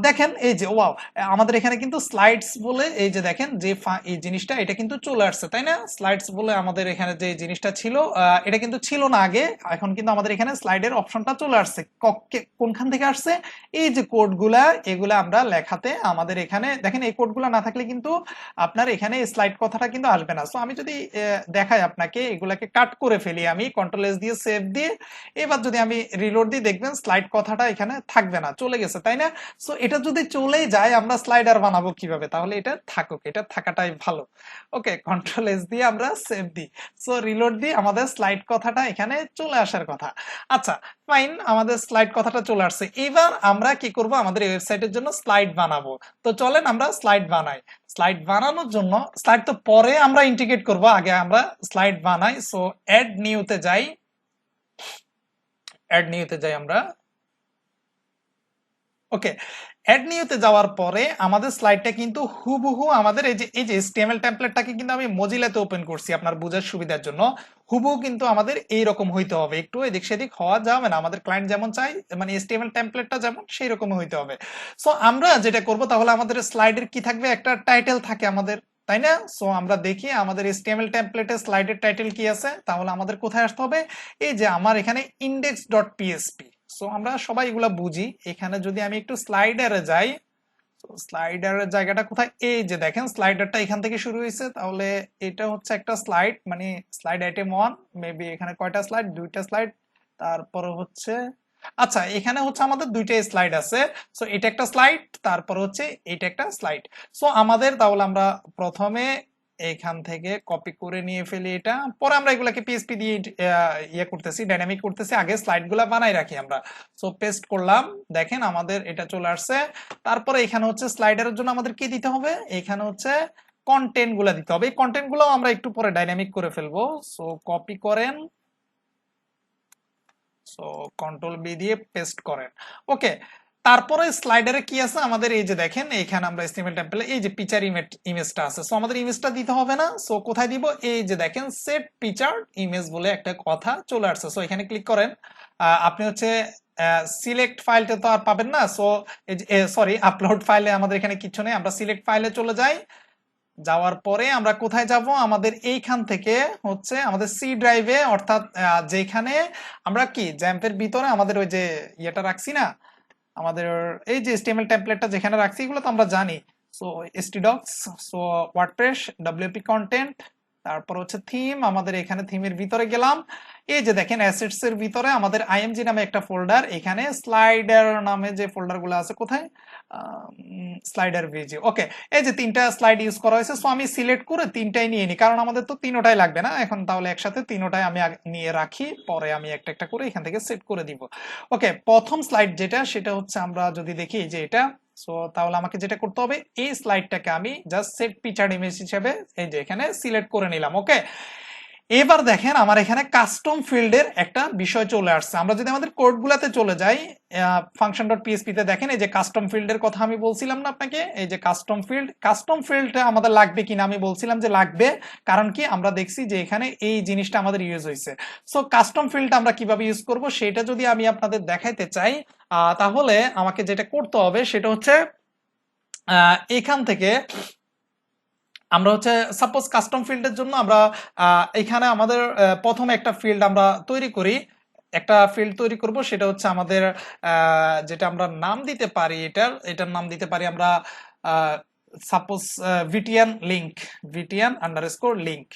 দেখেন এই যে ওয়াও, আমাদের এখানে কিন্তু স্লাইডস বলে এই যে দেখেন যে এই জিনিসটা এটা কিন্তু চলে আসছে, তাই না? স্লাইডস বলে আমাদের এখানে যে জিনিসটা ছিল এটা কিন্তু ছিল না আগে, এখন কিন্তু আমাদের এখানে স্লাইডের অপশনটা চলে আসছে। কোনখান থেকে আসছে? এই যে কোডগুলা, এগুলা আমরা লেখাতে আমাদের এখানে দেখেন, এই কোডগুলা না থাকলে কিন্তু আপনার এখানে স্লাইড কথাটা কিন্তু আসবে না। সো আমি যদি দেখাই আপনাকে, এগুলাকে কাট করে ফেলি, আমি কন্ট্রোল এস দিয়ে সেভ দিয়ে, এবার যদি আমি রিলোড দিই দেখবেন স্লাইড কথাটা এখানে থাকবে না, চলে গেছে, তাই না? সো এটা যদি চলেই যায় আমরা স্লাইডার বানাবো কিভাবে? তাহলে এটা থাকুক, এটা থাকাটাই ভালো। ওকে, কন্ট্রোল এস দিয়ে আমরা সেভ দিই। সো রিলোড দিই, আমাদের স্লাইড কথাটা এখানে চলে আসার কথা। আচ্ছা, ফাইন, আমাদের স্লাইড কথাটা চলে আসছে। এবার আমরা কি করব, আমাদের ওয়েবসাইটের জন্য স্লাইড বানাবো। তো চলেন আমরা স্লাইড বানাই। স্লাইড বানানোর জন্য, স্লাইড তো পরে আমরা ইন্টিগ্রেট করব, আগে আমরা স্লাইড বানাই। সো অ্যাড নিউতে যাই, অ্যাড নিউতে যাই আমরা। ওকে, অ্যাড নিউতে যাওয়ার পরে আমাদের স্লাইডটা কিন্তু হুবহু আমাদের এই যে HTML টেমপ্লেটটাকে কিন্তু আমি মজিলাতে ওপেন করছি আপনার বোঝার সুবিধার জন্য। হুবহু কিন্তু আমাদের এই রকম হইতে হবে, একটু এদিক সেদিক হওয়া যাবে না। আমাদের ক্লায়েন্ট যেমন চাই, মানে HTML টেমপ্লেটটা যেমন সেই রকম হইতে হবে। সো আমরা যেটা করব, তাহলে আমাদের স্লাইডের কি থাকবে, একটা টাইটেল থাকে আমাদের, তাই না? সো আমরা দেখি আমাদের HTML টেমপ্লেটে স্লাইডের টাইটেল কি আছে। তাহলে আমাদের কোথায় আসতে হবে, এই যে আমার এখানে index.php। সো আমরা সবাই এগুলা বুঝি। এখানে যদি আমি একটু স্লাইডারে যাই, স্লাইডারের জায়গাটা কোথায়, এই যে দেখেন স্লাইডারটা এখান থেকে শুরু হয়েছে, তাহলে এটা হচ্ছে একটা স্লাইড, মানে স্লাইড আইটেম 1, মেবি এখানে কয়টা স্লাইড, দুইটা স্লাইড, তারপরে হচ্ছে, আচ্ছা এখানে হচ্ছে আমাদের দুইটাই স্লাইড আছে। সো এটা একটা স্লাইড, তারপর হচ্ছে এটা একটা স্লাইড। সো আমাদের তাহলে আমরা প্রথমে এখান থেকে কপি করে নিয়ে ফেলি এটা, পরে আমরা এগুলাকে পিএসপি দিয়ে ইয়ে করতেছি, ডাইনামিক করতেছি, আগে স্লাইড গুলা বানাই রাখি আমরা। সো পেস্ট করলাম, দেখেন আমাদের এটা চলে আসছে। তারপরে এখানে হচ্ছে স্লাইডারের জন্য আমাদের কি দিতে হবে, এখানে হচ্ছে কন্টেন্ট গুলা দিতে হবে। এই কন্টেন্ট গুলো আমরা একটু পরে ডাইনামিক করে ফেলবো। সো কপি করেন, সো কন্ট্রোল বি দিয়ে পেস্ট করেন। ওকে, তারপরে স্লাইডারে কি আছে আমাদের, এই যে দেখেন এখানে আমরা এসটিএমএল টেমপ্লেট, এই যে পিকচার ইমেজটা আছে, সো আমাদের ইমেজটা দিতে হবে না। সো কোথায় দিব, এই যে দেখেন সেট পিকচার ইমেজ বলে একটা কথা চলে আসছে। সো এখানে ক্লিক করেন। আপনি হচ্ছে সিলেক্ট ফাইলটা তো আর পাবেন না। সো সরি, আপলোড ফাইলে আমাদের এখানে কিছু নেই, আমরা সিলেক্ট ফাইলে চলে যাই। যাওয়ার পরে আমরা কোথায় যাব, আমাদের এইখান থেকে হচ্ছে আমাদের সি ড্রাইভে, অর্থাৎ যেখানে আমরা কি জ্যাম্পের ভিতরে আমাদের ওই যে ইয়েটা রাখছি না, আমাদের এই যে HTML টেমপ্লেটটা যেখানে রাখছি, এগুলো তো আমরা জানি। So htdocs, so WordPress, wp content, তারপর হচ্ছে থিম, আমাদের এখানে থিমের ভিতরে গেলাম। এই যে দেখেন অ্যাসেটস এর ভিতরে আমাদের img নামে একটা ফোল্ডার, এখানে স্লাইডার নামে যে ফোল্ডার গুলো আছে, কোথায় স্লাইডার ভিজি। ওকে, এই যে তিনটা স্লাইড ইউজ করা হয়েছে। সো আমি সিলেক্ট করে তিনটাই নিয়ে নিই, কারণ আমাদের তো তিনোটাই লাগবে না এখন, তাহলে একসাথে তিনোটাই আমি নিয়ে রাখি, পরে আমি একটা একটা করে এখান থেকে সেট করে দিব। ওকে, প্রথম স্লাইড যেটা, সেটা হচ্ছে আমরা যদি দেখি যে এটা, সো তাহলে আমাকে যেটা করতে হবে, এই স্লাইডটাকে আমি জাস্ট সেট পিকচার ইমেজ হিসেবে এই যে এখানে সিলেক্ট করে নিলাম। ওকে, এবার দেখেন আমার এখানে কাস্টম ফিল্ডের একটা বিষয় চলে আসছে। আমরা যদি আমাদের কোডগুলোতে চলে যাই, ফাংশন ডট পিএসপি তে দেখেন এই যে কাস্টম ফিল্ডের কথা আমি বলছিলাম না আপনাকে, এই যে কাস্টম ফিল্ডটা আমাদের লাগবে কিনা আমি বলছিলাম যে লাগবে, কারণ কি আমরা দেখছি যে এখানে এই জিনিসটা আমাদের ইউজ হয়েছে। সো কাস্টম ফিল্ড আমরা কিভাবে ইউজ করব সেটা যদি আমি আপনাদের দেখাইতে চাই, তাহলে আমাকে যেটা করতে হবে সেটা হচ্ছে এখান থেকে আমরা হচ্ছে সাপোজ কাস্টম ফিল্ডের জন্য আমরা এখানে আমাদের প্রথমে একটা ফিল্ড আমরা তৈরি করি, একটা ফিল্ড তৈরি করব, সেটা হচ্ছে আমাদের যেটা আমরা নাম দিতে পারি, এটার নাম দিতে পারি আমরা সাপোজ ভিটিএন লিংক, ভিটিএন আন্ডারস্কোর লিংক।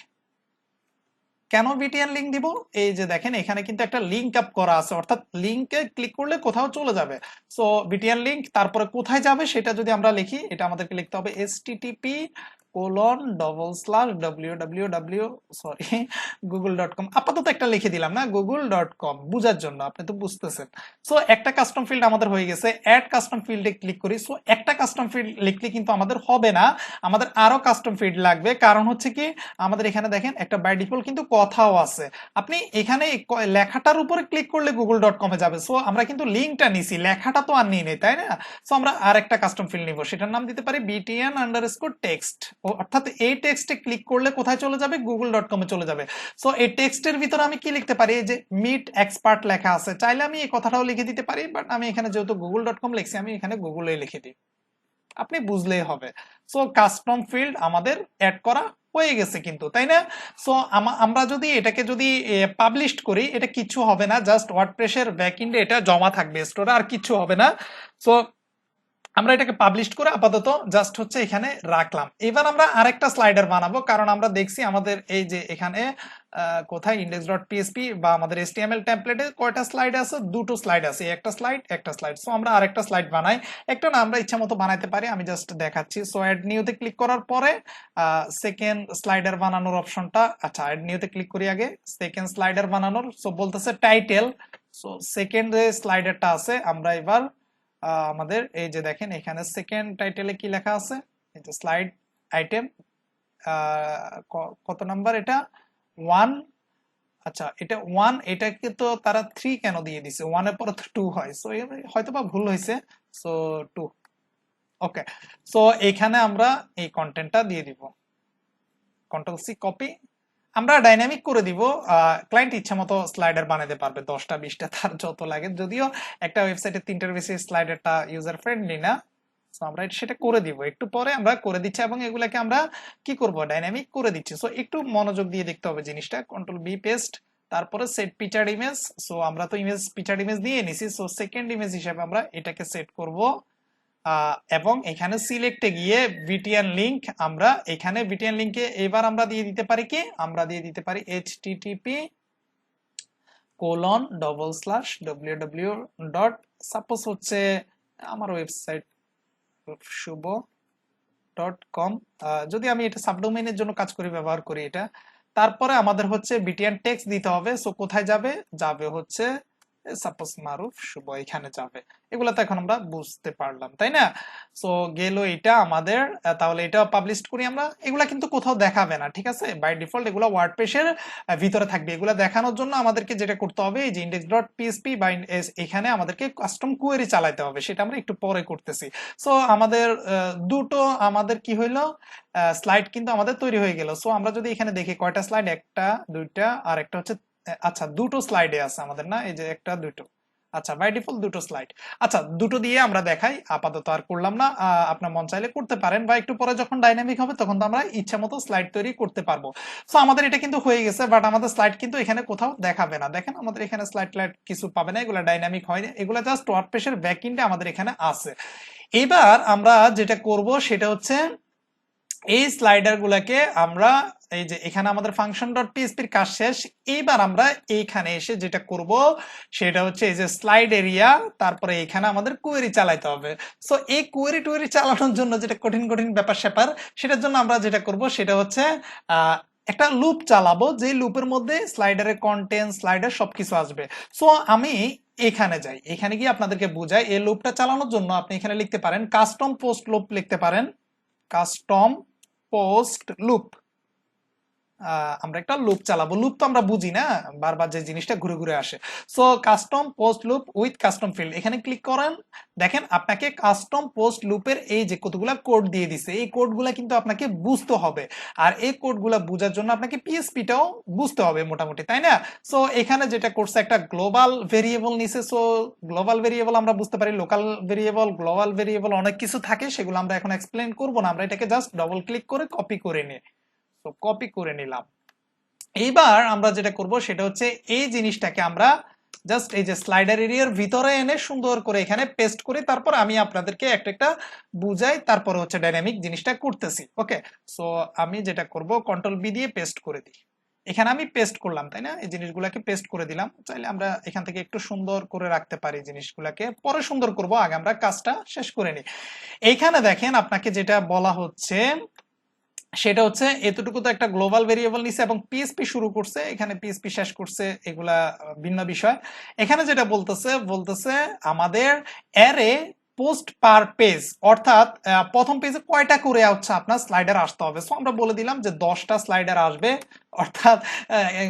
কেন ভিটিএন লিংক দিব, এই যে দেখেন এখানে কিন্তু একটা লিংক আপ করা আছে, অর্থাৎ লিংকে ক্লিক করলে কোথাও চলে যাবে। সো ভিটিএন লিংক, তারপরে কোথায় যাবে সেটা যদি আমরা লিখি, এটা আমাদেরকে লিখতে হবে http://www, সরি, google.com, আপাতত একটা লিখে দিলাম না, google.com বুঝার জন্য, আপনি তো বুঝতেছেন। সো একটা কাস্টম ফিল্ড আমাদের হয়ে গেছে, অ্যাড কাস্টম ফিল্ডে ক্লিক করি। সো একটা কাস্টম ফিল্ড লিখলে কিন্তু আমাদের হবে না, আমাদের আরো কাস্টম ফিল্ড লাগবে, কারণ হচ্ছে কি আমাদের এখানে দেখেন একটা বাই ডিফল্ট কিন্তু কথাও আছে, আপনি এখানে লেখাটার উপরে ক্লিক করলে google.com এ যাবে। সো আমরা কিন্তু লিঙ্কটা নিছি, লেখাটা তো আর নিই নেই, তাই না? সো আমরা আরেকটা কাস্টম ফিল্ড নিব, সেটার নাম দিতে পারি btn_text, অর্থাৎ এই টেক্সটে ক্লিক করলে কোথায় চলে যাবে, google.com এ চলে যাবে। সো এই টেক্সটের ভিতরে আমি কি লিখতে পারি, এই যে মিট এক্সপার্ট লেখা আছে, চাইলে আমি এই কথাটাও লিখে দিতে পারি, বাট আমি এখানে যেহেতু google.com লিখছি, আমি এখানে গুগলে লিখে দিই, আপনি বুঝলেই হবে। সো কাস্টম ফিল্ড আমাদের অ্যাড করা হয়ে গেছে কিন্তু, তাই না? সো আমরা যদি এটাকে যদি পাবলিশ করি, এটা কিছু হবে না, জাস্ট ওয়ার্ডপ্রেসের ব্যাকএন্ডে এটা জমা থাকবে স্টোরে, আর কিছু হবে না। সো আমরা এটাকে পাবলিশ করে আপাতত জাস্ট হচ্ছে এখানে রাখলাম। এবার আমরা আরেকটা স্লাইডার বানাবো, কারণ আমরা দেখছি আমাদের এই যে এখানে কোথায় index.php বা আমাদের HTML টেমপ্লেটে কয়টা স্লাইড আছে, দুটো স্লাইড আছে, একটা স্লাইড একটা স্লাইড। সো আমরা আরেকটা স্লাইড বানাই, একটা না আমরা ইচ্ছা মতো বানাইতে পারি, আমি জাস্ট দেখাচ্ছি। সো অ্যাড নিউতে ক্লিক করার পরে সেকেন্ড স্লাইডার বানানোর অপশনটা, আচ্ছা অ্যাড নিউতে ক্লিক করি আগে, সেকেন্ড স্লাইডার বানানোর। সো বলতেছে টাইটেল। সো সেকেন্ড যে স্লাইডারটা আছে, আমরা এবার আমাদের এই যে দেখেন এখানে সেকেন্ড টাইটেলে কি লেখা আছে, এই যে স্লাইড আইটেম, কত নাম্বার এটা, 1, আচ্ছা এটা 1, এটাকে তো তারা 3 কেন দিয়ে দিছে, 1 এর পরে তো 2 হয়, সো হয়তো বা ভুল হয়েছে। সো 2, ওকে। সো এখানে আমরা এই কন্টেন্টটা দিয়ে দিব, কন্ট্রোল সি কপি, আমরা ডাইনামিক করে দিব। ক্লায়েন্ট ইচ্ছা মতো স্লাইডার বানাতে পারবে, 10টা 20টা তার যত লাগে, যদিও একটা ওয়েবসাইটে 3টার বেশি স্লাইডারটা ইউজার ফ্রেন্ডলি না। সো আমরা সেটা করে দিব, একটু পরে আমরা করে দিচ্ছি, এবং এগুলাকে আমরা কি করব, ডাইনামিক করে দিচ্ছি। সো একটু মনোযোগ দিয়ে দেখতে হবে জিনিসটা। কন্ট্রোল বি পেস্ট, তারপরে সেট পিকচার ইমেজ। সো আমরা তো ইমেজ পিকচার ইমেজ দিয়ে নিছি, সো সেকেন্ড ইমেজ হিসেবে আমরা এটাকে সেট করব। এবং এখানে সিলেক্টে গিয়ে বিটিএন লিংক আমরা এখানে বিটিএন লিংকে এবার আমরা দিয়ে দিতে পারি কি আমরা দিয়ে দিতে পারি http://www. সাপোজ হচ্ছে আমার ওয়েবসাইট শুভ.com যদি আমি এটা সাবডোমেইনের জন্য কাজ করি ব্যবহার করি এটা তারপরে আমাদের হচ্ছে বিটিএন টেক্সট দিতে হবে সো কোথায় যাবে যাবে হচ্ছে সাপোজ মারুফ শুভ এখানে যাবে এগুলো তো এখন আমরা বুঝতে পারলাম তাই না সো গেল এটা আমাদের তাহলে এটা পাবলিশ করি আমরা এগুলা কিন্তু কোথাও দেখাবে না ঠিক আছে বাই ডিফল্ট এগুলো ওয়ার্ডপ্রেসের ভিতরে থাকবে এগুলো দেখানোর জন্য আমাদেরকে যেটা করতে হবে এই যে index.php বা এখানে আমাদেরকে কাস্টম কোয়েরি চালাতে হবে সেটা আমরা একটু পরে করতেছি সো আমাদের দুটো আমাদের কি হইলো স্লাইড কিন্তু আমাদের তৈরি হয়ে গেল সো আমরা যদি এখানে দেখি কয়টা স্লাইড একটা দুইটা আর একটা হচ্ছে আচ্ছা দুটো স্লাইডে আছে আমাদের না এই যে একটা দুটো আচ্ছা বাই ডিফল্ট দুটো স্লাইড আচ্ছা দুটো দিয়ে আমরা দেখাই আপাতত আর করলাম না আপনার মন চাইলে করতে পারেন বা একটু পরে যখন ডাইনামিক হবে তখন তো আমরা ইচ্ছা মতো স্লাইড তৈরি করতে পারবো সো আমাদের এটা কিন্তু হয়ে গেছে বাট আমাদের স্লাইড কিন্তু এখানে কোথাও দেখাবে না দেখেন আমাদের এখানে স্লাইড স্লাইড কিছু পাবে না এগুলো ডাইনামিক হয় না এগুলো জাস্ট ওয়ার্ডপ্রেসের ব্যাকএন্ডে আমাদের এখানে আছে এবার আমরা যেটা করব সেটা হচ্ছে এই স্লাইডার গুলাকে আমরা এই যে এখানে আমাদের ফাংশন.পিএইচপি এর কাজ শেষ এবার আমরা এইখানে এসে যেটা করব সেটা হচ্ছে এই যে স্লাইড এরিয়া তারপরে এখানে আমাদের কোয়েরি চালাতে হবে সো এই কোয়েরি টোয়েরি চালানোর জন্য যেটা কঠিন কঠিন ব্যাপার স্যাপার সেটার জন্য আমরা যেটা করব সেটা হচ্ছে একটা লুপ চালাবো যে লুপের মধ্যে স্লাইডারের কন্টেন্ট স্লাইডার সবকিছু আসবে সো আমি এখানে যাই এখানে গিয়ে আপনাদেরকে বুঝাই এই লুপটা চালানোর জন্য আপনি এখানে লিখতে পারেন কাস্টম পোস্ট লুপ লিখতে পারেন কাস্টম পোস্ট লুপ আমরা একটা লুপ চালাবো লুপ তো আমরা বুঝি না বারবার যে জিনিসটা ঘুরে ঘুরে আসে so custom post loop with custom field এখানে ক্লিক করেন দেখেন আপনাকে কাস্টম পোস্ট লুপের এই যে কতগুলা কোড দিয়ে দিছে এই কোডগুলা কিন্তু আপনাকে বুঝতে হবে আর এই কোডগুলা বোঝার জন্য আপনাকে পিএসপিটাও বুঝতে হবে মোটামুটি তাই না সো এখানে যেটা করছে একটা গ্লোবাল ভেরিয়েবল নিছে সো গ্লোবাল ভেরিয়েবল আমরা বুঝতে পারি লোকাল ভেরিয়েবল গ্লোবাল ভেরিয়েবল অনেক কিছু থাকে সেগুলো আমরা এখন এক্সপ্লেন করব না আমরা এটাকে জাস্ট ডবল ক্লিক করে কপি করে নিই তো কপি করে নিলাম এইবার আমরা যেটা করব সেটা হচ্ছে এই জিনিসটাকে আমরা জাস্ট এই যে স্লাইডার এরিয়ার ভিতরে এনে সুন্দর করে এখানে পেস্ট করি তারপর আমি আপনাদেরকে একটা একটা বুঝাই তারপরে হচ্ছে ডাইনামিক জিনিসটা করতেছি ওকে সো আমি যেটা করব কন্ট্রোল বি দিয়ে পেস্ট করে দিই এখানে আমি পেস্ট করলাম তাই না এই জিনিসগুলোকে পেস্ট করে দিলাম চাইলে আমরা এখান থেকে একটু সুন্দর করে রাখতে পারি জিনিসগুলোকে পরে সুন্দর করব আগে আমরা কাজটা শেষ করে নিই এইখানে দেখেন আপনাকে যেটা বলা হচ্ছে সেটা হচ্ছে এতটুকু তো একটা গ্লোবাল ভেরিয়েবল নিছে এবং পিএসপি শুরু করছে এখানে পিএসপি শেষ করছে এগুলা ভিন্ন বিষয় এখানে যেটা বলতেছে আমাদের অ্যারে পোস্ট পার পেজ অর্থাৎ প্রথম পেজে কয়টা করে হচ্ছে আপনার স্লাইডার আসতে হবে সো আমরা বলে দিলাম যে 10টা স্লাইডার আসবে অর্থাৎ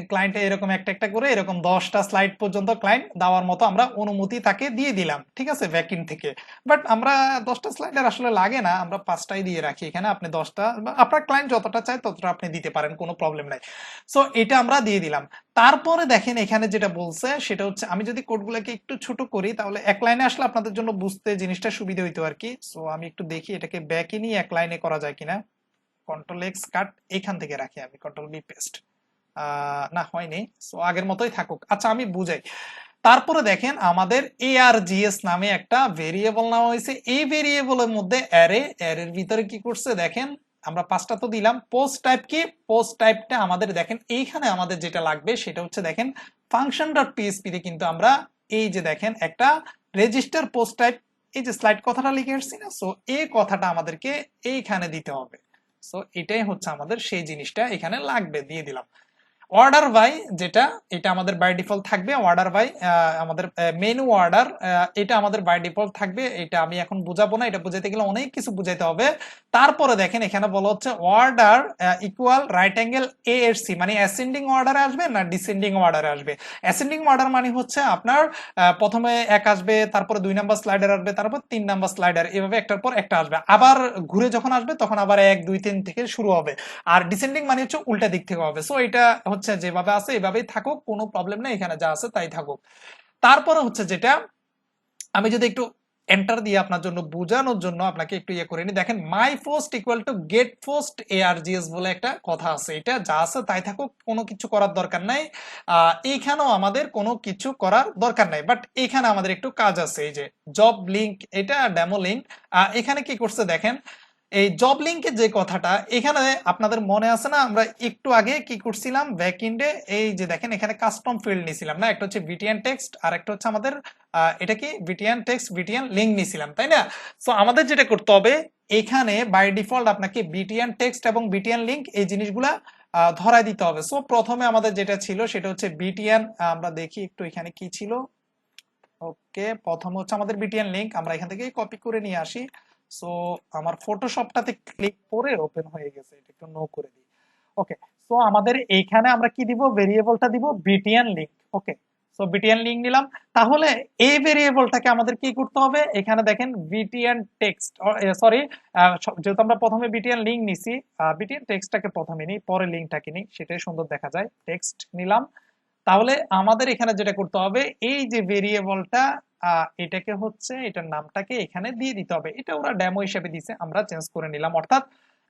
ক্লায়েন্টে এরকম একটা একটা করে এরকম 10টা স্লাইড পর্যন্ত ক্লায়েন্ট দেওয়ার মতো আমরা অনুমতি তাকে দিয়ে দিলাম ঠিক আছে ব্যাকএন্ড থেকে বাট আমরা 10টা স্লাইডার আসলে লাগে না আমরা 5টাই দিয়ে রাখি এখানে আপনি 10টা আপনার ক্লায়েন্ট যতটা চায় ততটা আপনি দিতে পারেন কোনো প্রবলেম নাই সো এটা আমরা দিয়ে দিলাম তারপরে দেখেন এখানে যেটা বলছে সেটা হচ্ছে আমি যদি কোডগুলোকে একটু ছোট করি তাহলে এক লাইনে আসলে আপনাদের জন্য বুঝতে জিনিসটা সুবিধা হইতো আর কি সো আমি একটু দেখি এটাকে ব্যাকে নিয়ে এক লাইনে করা যায় কিনা কন্ট্রোল এক্স কাট এখান থেকে রাখি আমি কন্ট্রোল বি পেস্ট না হয়নি সো আগের মতোই থাকুক আচ্ছা আমি বুঝাই তারপরে দেখেন আমাদের args নামে একটা ভেরিয়েবল নেওয়া হয়েছে এই ভেরিয়েবলের মধ্যে অ্যারের ভিতরে কি করছে দেখেন আমরা 5টা তো দিলাম পোস্ট টাইপ কি পোস্ট টাইপটা আমাদের দেখেন এইখানে আমাদের যেটা লাগবে সেটা হচ্ছে দেখেন function.php তে কিন্তু আমরা এই যে দেখেন একটা রেজিস্টার পোস্ট টাইপ এই যে স্লাইড কথাটা লিখে আসছি না সো এই কথাটা আমাদেরকে এইখানে দিতে হবে সো এটাই হচ্ছে আমাদের সেই জিনিসটা এখানে লাগবে দিয়ে দিলাম অর্ডার বাই যেটা এটা আমাদের বাই ডিফল্ট থাকবে অর্ডার বাই আমাদের মেনু অর্ডার এটা আমাদের বাই ডিফল্ট থাকবে এটা আমি এখন বুঝাবো না এটা বুঝাইতে গেলে অনেক কিছু বুঝাইতে হবে তারপরে দেখেন এখানে বলা হচ্ছে order equal right angle ASC মানে অ্যাসেন্ডিং অর্ডারে আসবে না ডিসেন্ডিং অর্ডারে আসবে অ্যাসেন্ডিং অর্ডার মানে হচ্ছে আপনার প্রথমে এক আসবে তারপরে 2 নাম্বার স্লাইডার আসবে তারপর 3 নাম্বার স্লাইডার এভাবে একটার পর একটা আসবে আবার ঘুরে যখন আসবে তখন আবার 1 2 3 থেকে শুরু হবে আর ডিসেন্ডিং মানে হচ্ছে উল্টা দিক থেকে হবে সো এটা হচ্ছে যেভাবে আছে এভাবেই থাকুক কোনো প্রবলেম নেই এখানে যা আছে তাই থাকুক তারপরে হচ্ছে যেটা আমি যদি একটু এন্টার দিয়ে আপনার জন্য বোঝানোর জন্য আপনাকে একটু ইয়ে করে নি। দেখেন my post equal to get post ARGS বলে একটা কথা আছে, এটা যা আছে তাই থাকুক, কোনো কিছু করার দরকার নাই। এইখানেও আমাদের কোনো কিছু করার দরকার নাই, বাট এখানে আমাদের একটু কাজ আছে। এই যে জব লিঙ্ক, এটা ডেমো লিঙ্ক। এখানে কি করছে দেখেন, এই জব লিঙ্কের যে কথাটা এখানে আপনাদের মনে আছে না, আমরা একটু আগে কি করছিলাম ব্যাকএন্ডে, এই যে দেখেন এখানে কাস্টম ফিল্ড নিছিলাম না, একটা হচ্ছে বিটিএন টেক্সট আর একটা হচ্ছে আমাদের এটা কি বিটিএন টেক্সট বিটিএন লিঙ্ক নিছিলাম, তাই না? সো আমাদের যেটা করতে হবে, এখানে বাই ডিফল্ট আপনাকে বিটিএন টেক্সট এবং বিটিএন লিঙ্ক এই জিনিসগুলা ধরাই দিতে হবে। সো প্রথমে আমাদের যেটা ছিল সেটা হচ্ছে বিটিএন, আমরা দেখি একটু এখানে কি ছিল। ওকে, প্রথম হচ্ছে আমাদের বিটিএন লিংক, আমরা এখান থেকে কপি করে নিয়ে আসি। সো আমার ফটোশপটাতে ক্লিক করে ওপেন হয়ে গেছে, এটা একটু নো করে দিই। ওকে, সো আমাদের এইখানে আমরা কি দিব, ভেরিয়েবলটা দিব বিটিএন লিংক। ওকে, সো বিটিএন লিংক নিলাম। তাহলে এই ভেরিয়েবলটাকে আমাদের কি করতে হবে, এখানে দেখেন বিটিএন টেক্সট, সরি, যেহেতু আমরা প্রথমে বিটিএন লিংক নিছি, বিটিএন টেক্সটটাকে প্রথমে নিই, পরে লিংকটাকে নিই, সেটাই সুন্দর দেখা যায়। টেক্সট নিলাম। তাহলে আমাদের এখানে যেটা করতে হবে, এই যে ভেরিয়েবলটা এটাকে হচ্ছে এটার নামটাকে এখানে দিয়ে দিতে হবে। এটা ওরা ডেমো হিসেবে দিছে, আমরা চেঞ্জ করে নিলাম, অর্থাৎ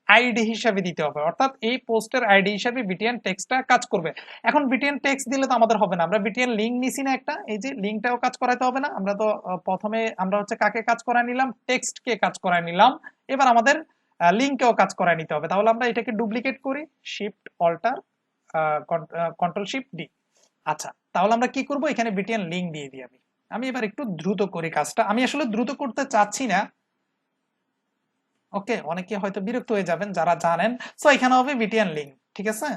আইডি হিসাবে দিতে হবে, অর্থাৎ এই পোস্টের আইডি হিসাবে বিটিএন টেক্সটটা কাজ করবে। এখন বিটিএন টেক্সট দিলে তো আমাদের হবে না, আমরা বিটিএন লিংক নিছি না একটা, এই যে লিংকটাও কাজ করাইতে হবে না। আমরা তো প্রথমে আমরা হচ্ছে কাকে কাজ করায় নিলাম, টেক্সটকে কাজ করায় নিলাম। এবার আমাদের লিংকেও কাজ করায় নিতে হবে। তাহলে আমরা এটাকে ডুপ্লিকেট করি, shift alt control shift D. আচ্ছা, তাহলে আমরা কি করব, এখানে বিটিএন লিংক দিয়ে দিই। আমি আমি এবার একটু দ্রুত করি কাজটা, আমি আসলে দ্রুত করতে চাচ্ছি না। ওকে, অনেকে হয়তো বিরক্ত হয়ে যাবেন যারা জানেন। সো এখানে হবে বিটিএন লিংক, ঠিক আছে?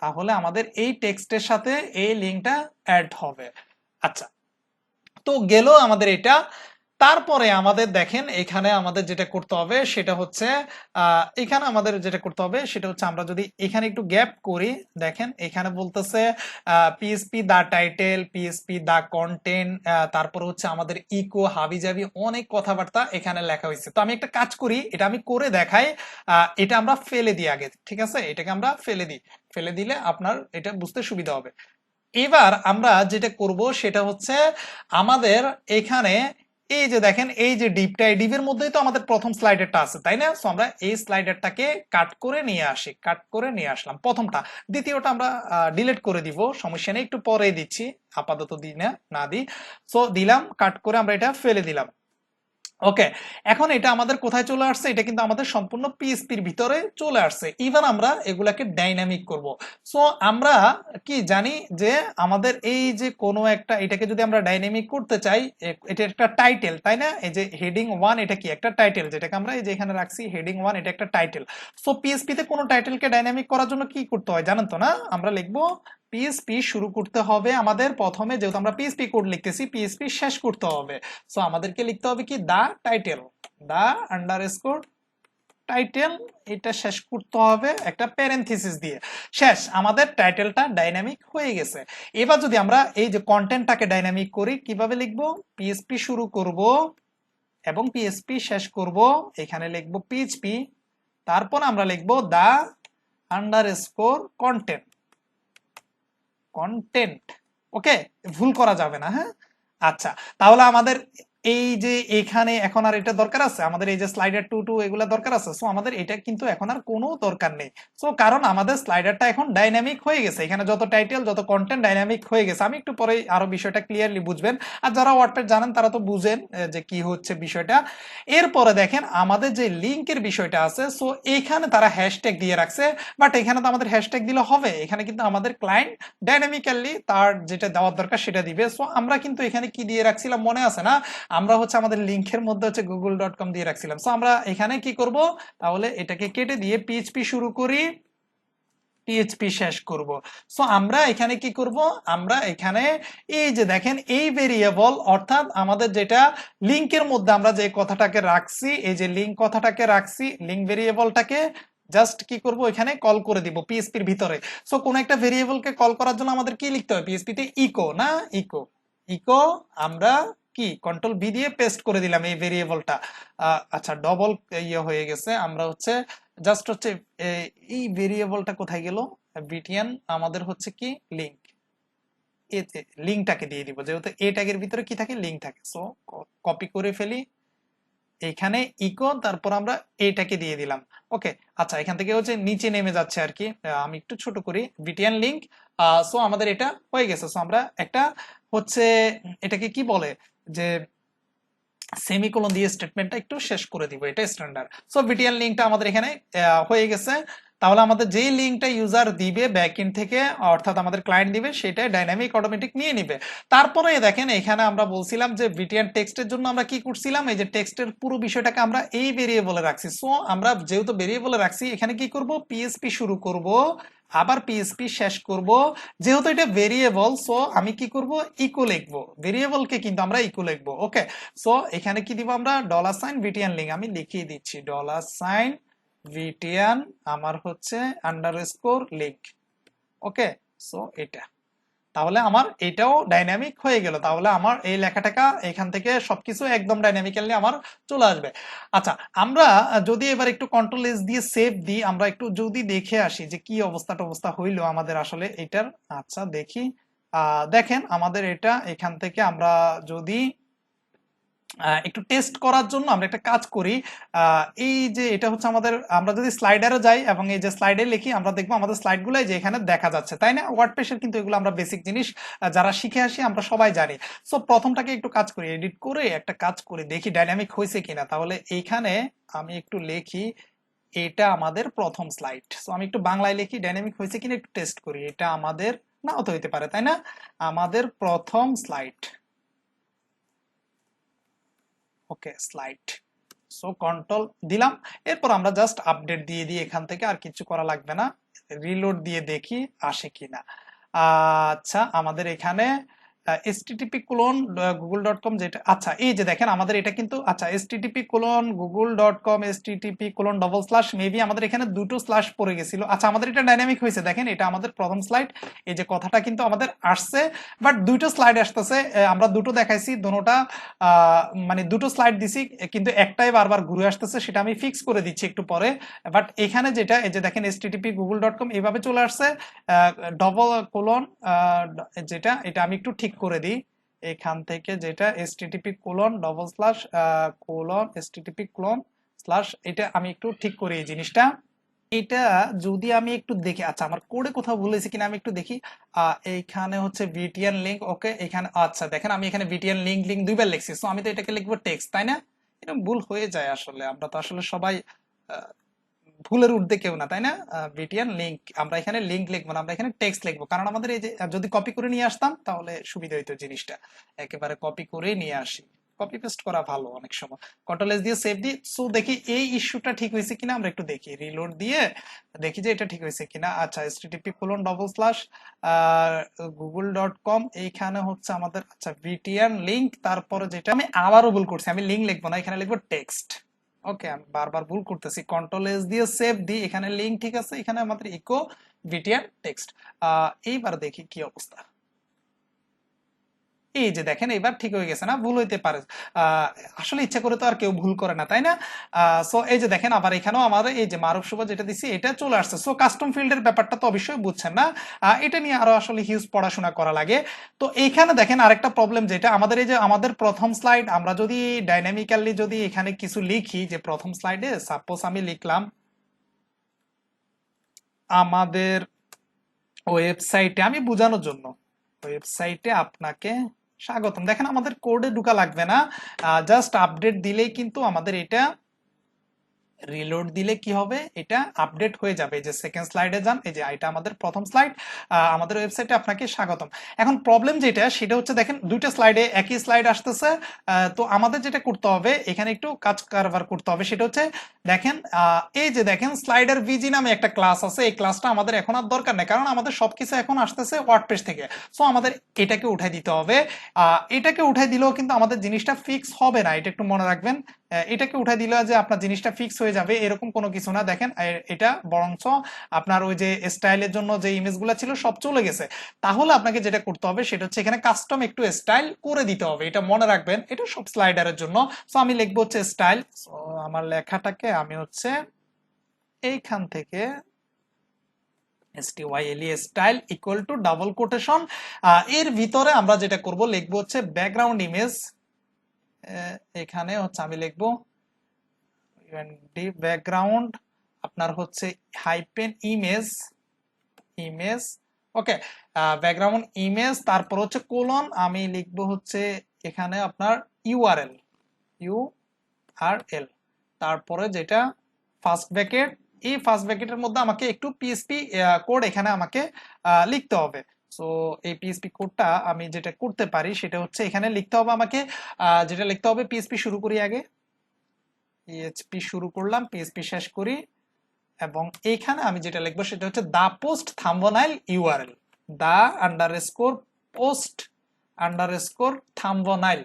তাহলে আমাদের এই টেক্সটের সাথে এই লিংকটা অ্যাড হবে। আচ্ছা, তো গেল আমাদের এটা। তারপরে আমাদের দেখেন এখানে আমাদের যেটা করতে হবে সেটা হচ্ছে এখানে আমাদের যেটা করতে হবে সেটা হচ্ছে, আমরা যদি এখানে একটু গ্যাপ করি, দেখেন এখানে বলতেছে PHP the title, PHP the content, তারপর হচ্ছে আমাদের ইকো হাবিজাবি অনেক কথাবার্তা এখানে লেখা হয়েছে। তো আমি একটা কাজ করি, এটা আমি করে দেখাই। এটা আমরা ফেলে দিই আগে, ঠিক আছে? এটাকে আমরা ফেলে দিই, ফেলে দিলে আপনার এটা বুঝতে সুবিধা হবে। এবার আমরা যেটা করব সেটা হচ্ছে, আমাদের এখানে এই যে দেখেন এই যে ডিপটা, এই ডিপের মধ্যেই তো আমাদের প্রথম স্লাইডারটা আছে, তাই না? সো আমরা এই স্লাইডারটাকে কাট করে নিয়ে আসি, কাট করে নিয়ে আসলাম প্রথমটা। দ্বিতীয়টা আমরা ডিলিট করে দিব, সমস্যা নেই, একটু পরে দিচ্ছি, আপাতত দিই না, না দিই। সো দিলাম, কাট করে আমরা এটা ফেলে দিলাম। ওকে, এখন এটা আমাদের কোথায় চলে আসছে, এটা কিন্তু আমাদের সম্পূর্ণ পিএসপির ভিতরে চলে আসছে। ইভেন আমরা এগুলাকে ডাইনামিক করব। সো আমরা কি জানি যে আমাদের এই যে কোনো একটা, এটাকে যদি আমরা ডাইনামিক করতে চাই, এটা একটা টাইটেল, তাই না? এই যে হেডিং 1, এটা কি একটা টাইটেল, যেটাকে আমরা এই যে এখানে রাখছি হেডিং 1, এটা একটা টাইটেল। সো পিএসপি তে কোনো টাইটেলকে ডাইনামিক করার জন্য কি করতে হয় জানেন তো না? আমরা লিখবো পিএসপি শুরু করতে হবে আমাদের প্রথমে, যেহেতু আমরা পিএসপি কোড লিখতেছি, পিএসপি শেষ করতে হবে। সো আমাদেরকে লিখতে হবে কি, দা টাইটেল, দা আন্ডারস্কোর টাইটেল, এটা শেষ করতে হবে একটা প্যারেনথিসিস দিয়ে। শেষ, আমাদের টাইটেলটা ডাইনামিক হয়ে গেছে। এবার যদি আমরা এই যে কন্টেন্টটাকে ডাইনামিক করি, কিভাবে লিখবো, পিএসপি শুরু করব এবং পিএসপি শেষ করব, এখানে লিখবো পিএইচপি, তারপর আমরা লিখবো দা আন্ডারস্কোর কন্টেন্ট, কন্টেন্ট। ওকে, ভুল করা যাবে না, হ্যাঁ? আচ্ছা, তাহলে আমাদের এই যে এখানে এখন আর এটা দরকার আছে, আমাদের এই যে স্লাইডার টু টু এগুলা দরকার আছে। সো আমাদের এটা কিন্তু এখন আর কোনো দরকার নেই। সো কারণ আমাদের স্লাইডারটা এখন ডাইনামিক হয়ে গেছে, এখানে যত টাইটেল যত কন্টেন্ট ডাইনামিক হয়ে গেছে। আমি একটু পরে আরো বিষয়টা ক্লিয়ারলি বুঝবেন, আর যারা ওয়ার্ডপ্যাড জানেন তারা তো বুঝেন যে কি হচ্ছে বিষয়টা। এরপরে দেখেন আমাদের যে লিংকের বিষয়টা আছে, সো এখানে তারা হ্যাশট্যাগ দিয়ে রাখছে, বাট এখানে তো আমাদের হ্যাশট্যাগ দিলে হবে, এখানে কিন্তু আমাদের ক্লায়েন্ট ডাইনামিক্যালি তার যেটা দেওয়ার দরকার সেটা দিবে। সো আমরা কিন্তু এখানে কি দিয়ে রাখছিলাম মনে আছে না? আমরা হচ্ছে আমাদের লিংকের মধ্যে হচ্ছে google.com দিয়ে রাখছিলাম। সো আমরা এখানে কি করব, তাহলে এটাকে কেটে দিয়ে পিএইচপি শুরু করি, পিএইচপি শেষ করব। সো আমরা এখানে কি করব, আমরা এখানে এই যে দেখেন এই ভেরিয়েবল, অর্থাৎ আমাদের যেটা লিংকের মধ্যে আমরা যে কথাটাকে রাখছি, এই যে লিংক কথাটাকে রাখছি, লিংক ভেরিয়েবলটাকে জাস্ট কি করব, এখানে কল করে দিব পিএইচপির ভিতরে। সো কোন একটা ভেরিয়েবলকে কল করার জন্য আমাদের কি লিখতে হয়, পিএইচপি তে ইকো, না ইকো, ইকো আমরা কি কন্ট্রোল বি দিয়ে পেস্ট করে দিলাম এই ভেরিয়েবলটা। আচ্ছা, ডবল ইয়ে হয়ে গেছে, আমরা হচ্ছে জাস্ট হচ্ছে এই ভেরিয়েবলটা কোথায় গেল, বিটিএন আমাদের হচ্ছে কি লিংক, এতে লিঙ্কটাকে দিয়ে দিব, যেহেতু এ ট্যাগের ভিতরে কি থাকে, লিঙ্ক থাকে। সো কপি করে ফেলি, এখানে ইকো, তারপর আমরা এটাকে দিয়ে দিলাম। ওকে, আচ্ছা এখান থেকে হচ্ছে নিচে নেমে যাচ্ছে আর কি, আমি একটু ছোট করি, বিটিএন লিঙ্ক। সো আমাদের এটা হয়ে গেছে। সো আমরা একটা হচ্ছে এটাকে কি বলে যে সেমিকোলন দিয়ে স্টেটমেন্টটা একটু শেষ করে দিব, এটা স্ট্যান্ডার্ড। সো বিটিএন লিঙ্কটা আমাদের এখানে হয়ে গেছে। তাহলে আমাদের যেই লিঙ্কটা ইউজার দিবে ব্যাকএন্ড থেকে, অর্থাৎ আমাদের ক্লায়েন্ট দিবে, সেটা ডাইনামিক অটোমেটিক নিয়ে নিবে। তারপরে দেখেন এখানে আমরা বলছিলাম যে বিটিএন টেক্সটের জন্য আমরা কি করছিলাম, এই যে টেক্সটের পুরো বিষয়টাকে আমরা এই ভেরিয়েবলে রাখছি। সো আমরা যেহেতু ভেরিয়েবলে রাখছি, এখানে কি করব, পিএসপি শুরু করব, আবার পিএসপি শেষ করব। যেহেতু এটা ভেরিয়েবল, সো আমি কি করব, ইকো লিখবো, ভেরিয়েবলকে কিন্তু আমরা ইকো লিখবো। ওকে, সো এখানে কি দিব আমরা, ডলার সাইন বিটিএন লিঙ্ক, আমি লিখিয়ে দিচ্ছি ডলার সাইন বিটিএন আমার হচ্ছে আন্ডারস্কোর লিঙ্ক। ওকে, সো এটা, তাহলে আমার এটাও ডাইনামিক হয়ে গেল। তাহলে আমার এই লেখাটাকা এখান থেকে সবকিছু একদম ডাইনামিক্যালি আমার চলে আসবে। আচ্ছা, আমরা যদি এবার একটু কন্ট্রোল এস দিয়ে সেভ দিই, আমরা একটু যদি দেখে আসি যে কি অবস্থা হইলো আমাদের আসলে এটার। আচ্ছা দেখি, দেখেন আমাদের এটা এখান থেকে আমরা যদি একটু টেস্ট করার জন্য আমরা একটা কাজ করি, এই যে এটা হচ্ছে আমাদের, আমরা যদি স্লাইডারে যাই এবং এই যে স্লাইডে লিখি, আমরা দেখবো আমাদের স্লাইডগুলো যে এখানে দেখা যাচ্ছে, তাই না? ওয়ার্ডপ্রেসের কিন্তু এগুলো আমরা বেসিক জিনিস যারা শিখে আসি আমরা সবাই জানি। সো প্রথমটাকে একটু কাজ করি, এডিট করে একটা কাজ করি, দেখি ডাইনামিক হয়েছে কিনা। তাহলে এইখানে আমি একটু লিখি, এটা আমাদের প্রথম স্লাইড। সো আমি একটু বাংলায় লিখি, ডাইনামিক হয়েছে কিনা একটু টেস্ট করি। এটা আমাদের নাও তো হইতে পারে, তাই না? আমাদের প্রথম স্লাইড। ওকে, স্লাইড। সো কন্ট্রোল দিলাম, এরপর আমরা জাস্ট আপডেট দিয়ে দিই, এখান থেকে আর কিছু করা লাগবে না। রিলোড দিয়ে দেখি আসে কিনা। আচ্ছা, আমাদের এখানে http://google.com যেটা, আচ্ছা এই যে দেখেন আমাদের এটা কিন্তু, আচ্ছা http://google.com http:// মেবি আমাদের এখানে দুটো স্ল্যাশ পড়ে গেছিল। আচ্ছা আমাদের এটা ডাইনামিক হয়েছে, দেখেন এটা আমাদের প্রথম স্লাইড, এই যে কথাটা কিন্তু আমাদের আসছে, বাট দুটো স্লাইড আসতেছে, আমরা দুটো দেখাইছি, দুটোটা মানে দুটো স্লাইড দিছি, কিন্তু একটাই বারবার ঘুরে আসতেছে, সেটা আমি ফিক্স করে দিচ্ছি একটু পরে। বাট এখানে যেটা, এই যে দেখেন http://google.com এইভাবে চলে আসছে, ডবল কোলন যেটা, এটা আমি একটু ঠিক করে দিই এখান থেকে, যেটা http://colon//http:// এটা আমি একটু ঠিক করি এই জিনিসটা। এটা যদি আমি একটু দেখি, আচ্ছা আমার কোডে কোথাও ভুল হয়েছে কিনা আমি একটু দেখি। এইখানে হচ্ছে বিটিএন লিঙ্ক, ওকে এখানে, আচ্ছা দেখেন আমি এখানে বিটিএন লিঙ্ক লিঙ্ক দুইবার লিখছি, সো আমি তো এটাকে লিখবো টেক্সট, তাই না? এটা ভুল হয়ে যায় আসলে, আমরা তো আসলে সবাই ভুলের ঊর্ধ্বে কেউ না, তাই না? বিটিএন লিঙ্ক, আমরা এখানে লিঙ্ক লিখবো না, আমরা এখানে টেক্সট লিখবো, কারণ আমাদের এই যে যদি কপি করে নিয়ে আসতাম তাহলে সুবিধা হইতো জিনিসটা, একেবারে কপি করে নিয়ে আসি। কপি পেস্ট করা ভালো অনেক সময়। কন্ট্রোল এস দিয়ে সেভ দিই। সো দেখি এই ইস্যুটা ঠিক হয়েছে কিনা, আমরা একটু দেখি, রিলোড দিয়ে দেখি যে এটা ঠিক হয়েছে কিনা। আচ্ছা http://google.com এইখানে হচ্ছে আমাদের, আচ্ছা বিটিএন লিঙ্ক, তারপরে যেটা আমি আবারও ভুল করছি, আমি লিঙ্ক লিখবো না, এখানে লিখবো টেক্সট। ওকে, আমি বারবার ভুল করতেছি, কন্ট্রোল এস দিয়ে সেভ দিই, এখানে লিঙ্ক ঠিক আছে, এখানে আমাদের ইকো বিটিএন টেক্সট। এইবার দেখি কি অবস্থা। এই যে দেখেন এবার ঠিক হয়ে গেছে না? ভুল হইতে পারে, আসলে ইচ্ছা করে তো আর কেউ ভুল করে না, তাই না? সো এই যে দেখেন আবার এখানেও আমাদের এই যে মারুফ শুভ যেটা দিছি এটা চলে আসছে। সো কাস্টম ফিল্ডের ব্যাপারটা তো অবশ্যই বুঝছেন না, এটা নিয়ে আরো আসলে হিউজ পড়াশোনা করা লাগে। তো এইখানে দেখেন আরেকটা প্রবলেম, যেটা আমাদের এই যে আমাদের প্রথম স্লাইড, আমরা যদি ডাইনামিক্যালি যদি এখানে কিছু লিখি, যে প্রথম স্লাইডে সাপোজ আমি লিখলাম আমাদের ওয়েবসাইটে, আমি বোঝানোর জন্য, ওয়েবসাইটে আপনাকে স্বাগতম, দেখেন আমাদের কোডে ঢুকা লাগবে না, জাস্ট আপডেট দিলেই কিন্তু আমাদের এটা, রিলোড দিলে কি হবে, এটা আপডেট হয়ে যাবে। এই যে সেকেন্ড স্লাইডে যান, এই যে এটা আমাদের প্রথম স্লাইড, আমাদের ওয়েবসাইটে আপনাকে স্বাগতম। এখন প্রবলেম যেটা, সেটা হচ্ছে দেখেন দুইটা স্লাইডে একই স্লাইড আসতেছে, তো আমাদের যেটা করতে হবে এখানে একটু কাজ কারবার করতে হবে, সেটা হচ্ছে দেখেন এই যে দেখেন স্লাইডার ভিজি নামে একটা ক্লাস আছে, এই ক্লাসটা আমাদের এখন আর দরকার নেই, কারণ আমাদের সবকিছু এখন আসতেছে ওয়ার্ডপ্রেস থেকে। সো আমাদের এটাকে উঠাই দিতে হবে, এটাকে উঠাই দিলেও কিন্তু আমাদের জিনিসটা ফিক্স হবে না, এটা একটু মনে রাখবেন। এটাকে উঠাই দিলে যে আপনার জিনিসটা ফিক্স হয়ে যাবে এরকম কোনো কিছু না, দেখেন এটা বরঞ্চ আপনার ওই যে স্টাইলের জন্য যে ইমেজগুলো ছিল সব চলে গেছে। তাহলে আপনাকে যেটা করতে হবে সেটা হচ্ছে এখানে কাস্টম একটু স্টাইল করে দিতে হবে, এটা মনে রাখবেন, এটা সব স্লাইডারের জন্য। সো আমি লিখবো হচ্ছে স্টাইল, সো আমার লেখাটাকে আমি হচ্ছে এইখান থেকে style style equal to double quotation, এর ভিতরে আমরা যেটা করব লিখবো হচ্ছে ব্যাকগ্রাউন্ড ইমেজ, এখানে হচ্ছে আমি লিখবো ব্যাকগ্রাউন্ড আপনার হচ্ছে হাইপেন ইমেজ, ইমেজ, ওকে, ব্যাকগ্রাউন্ড ইমেজ, তারপর হচ্ছে কোলন আমি লিখবো হচ্ছে এখানে আপনার ইউআরএল, ইউআরএল, তারপরে যেটা ফার্স্ট ব্র্যাকেট, এই ফার্স্ট ব্র্যাকেটের মধ্যে আমাকে একটু পিএসপি কোড এখানে আমাকে লিখতে হবে। সো এই পিএসপি কোডটা আমি যেটা করতে পারি সেটা হচ্ছে এখানে লিখতে হবে আমাকে, যেটা লিখতে হবে পিএসপি শুরু করি আগে, পিএইচপি শুরু করলাম, পিএসপি শেষ করি, এবং এইখানে আমি যেটা লিখবো সেটা হচ্ছে the post thumbnail URL, the underscore post underscore thumbnail,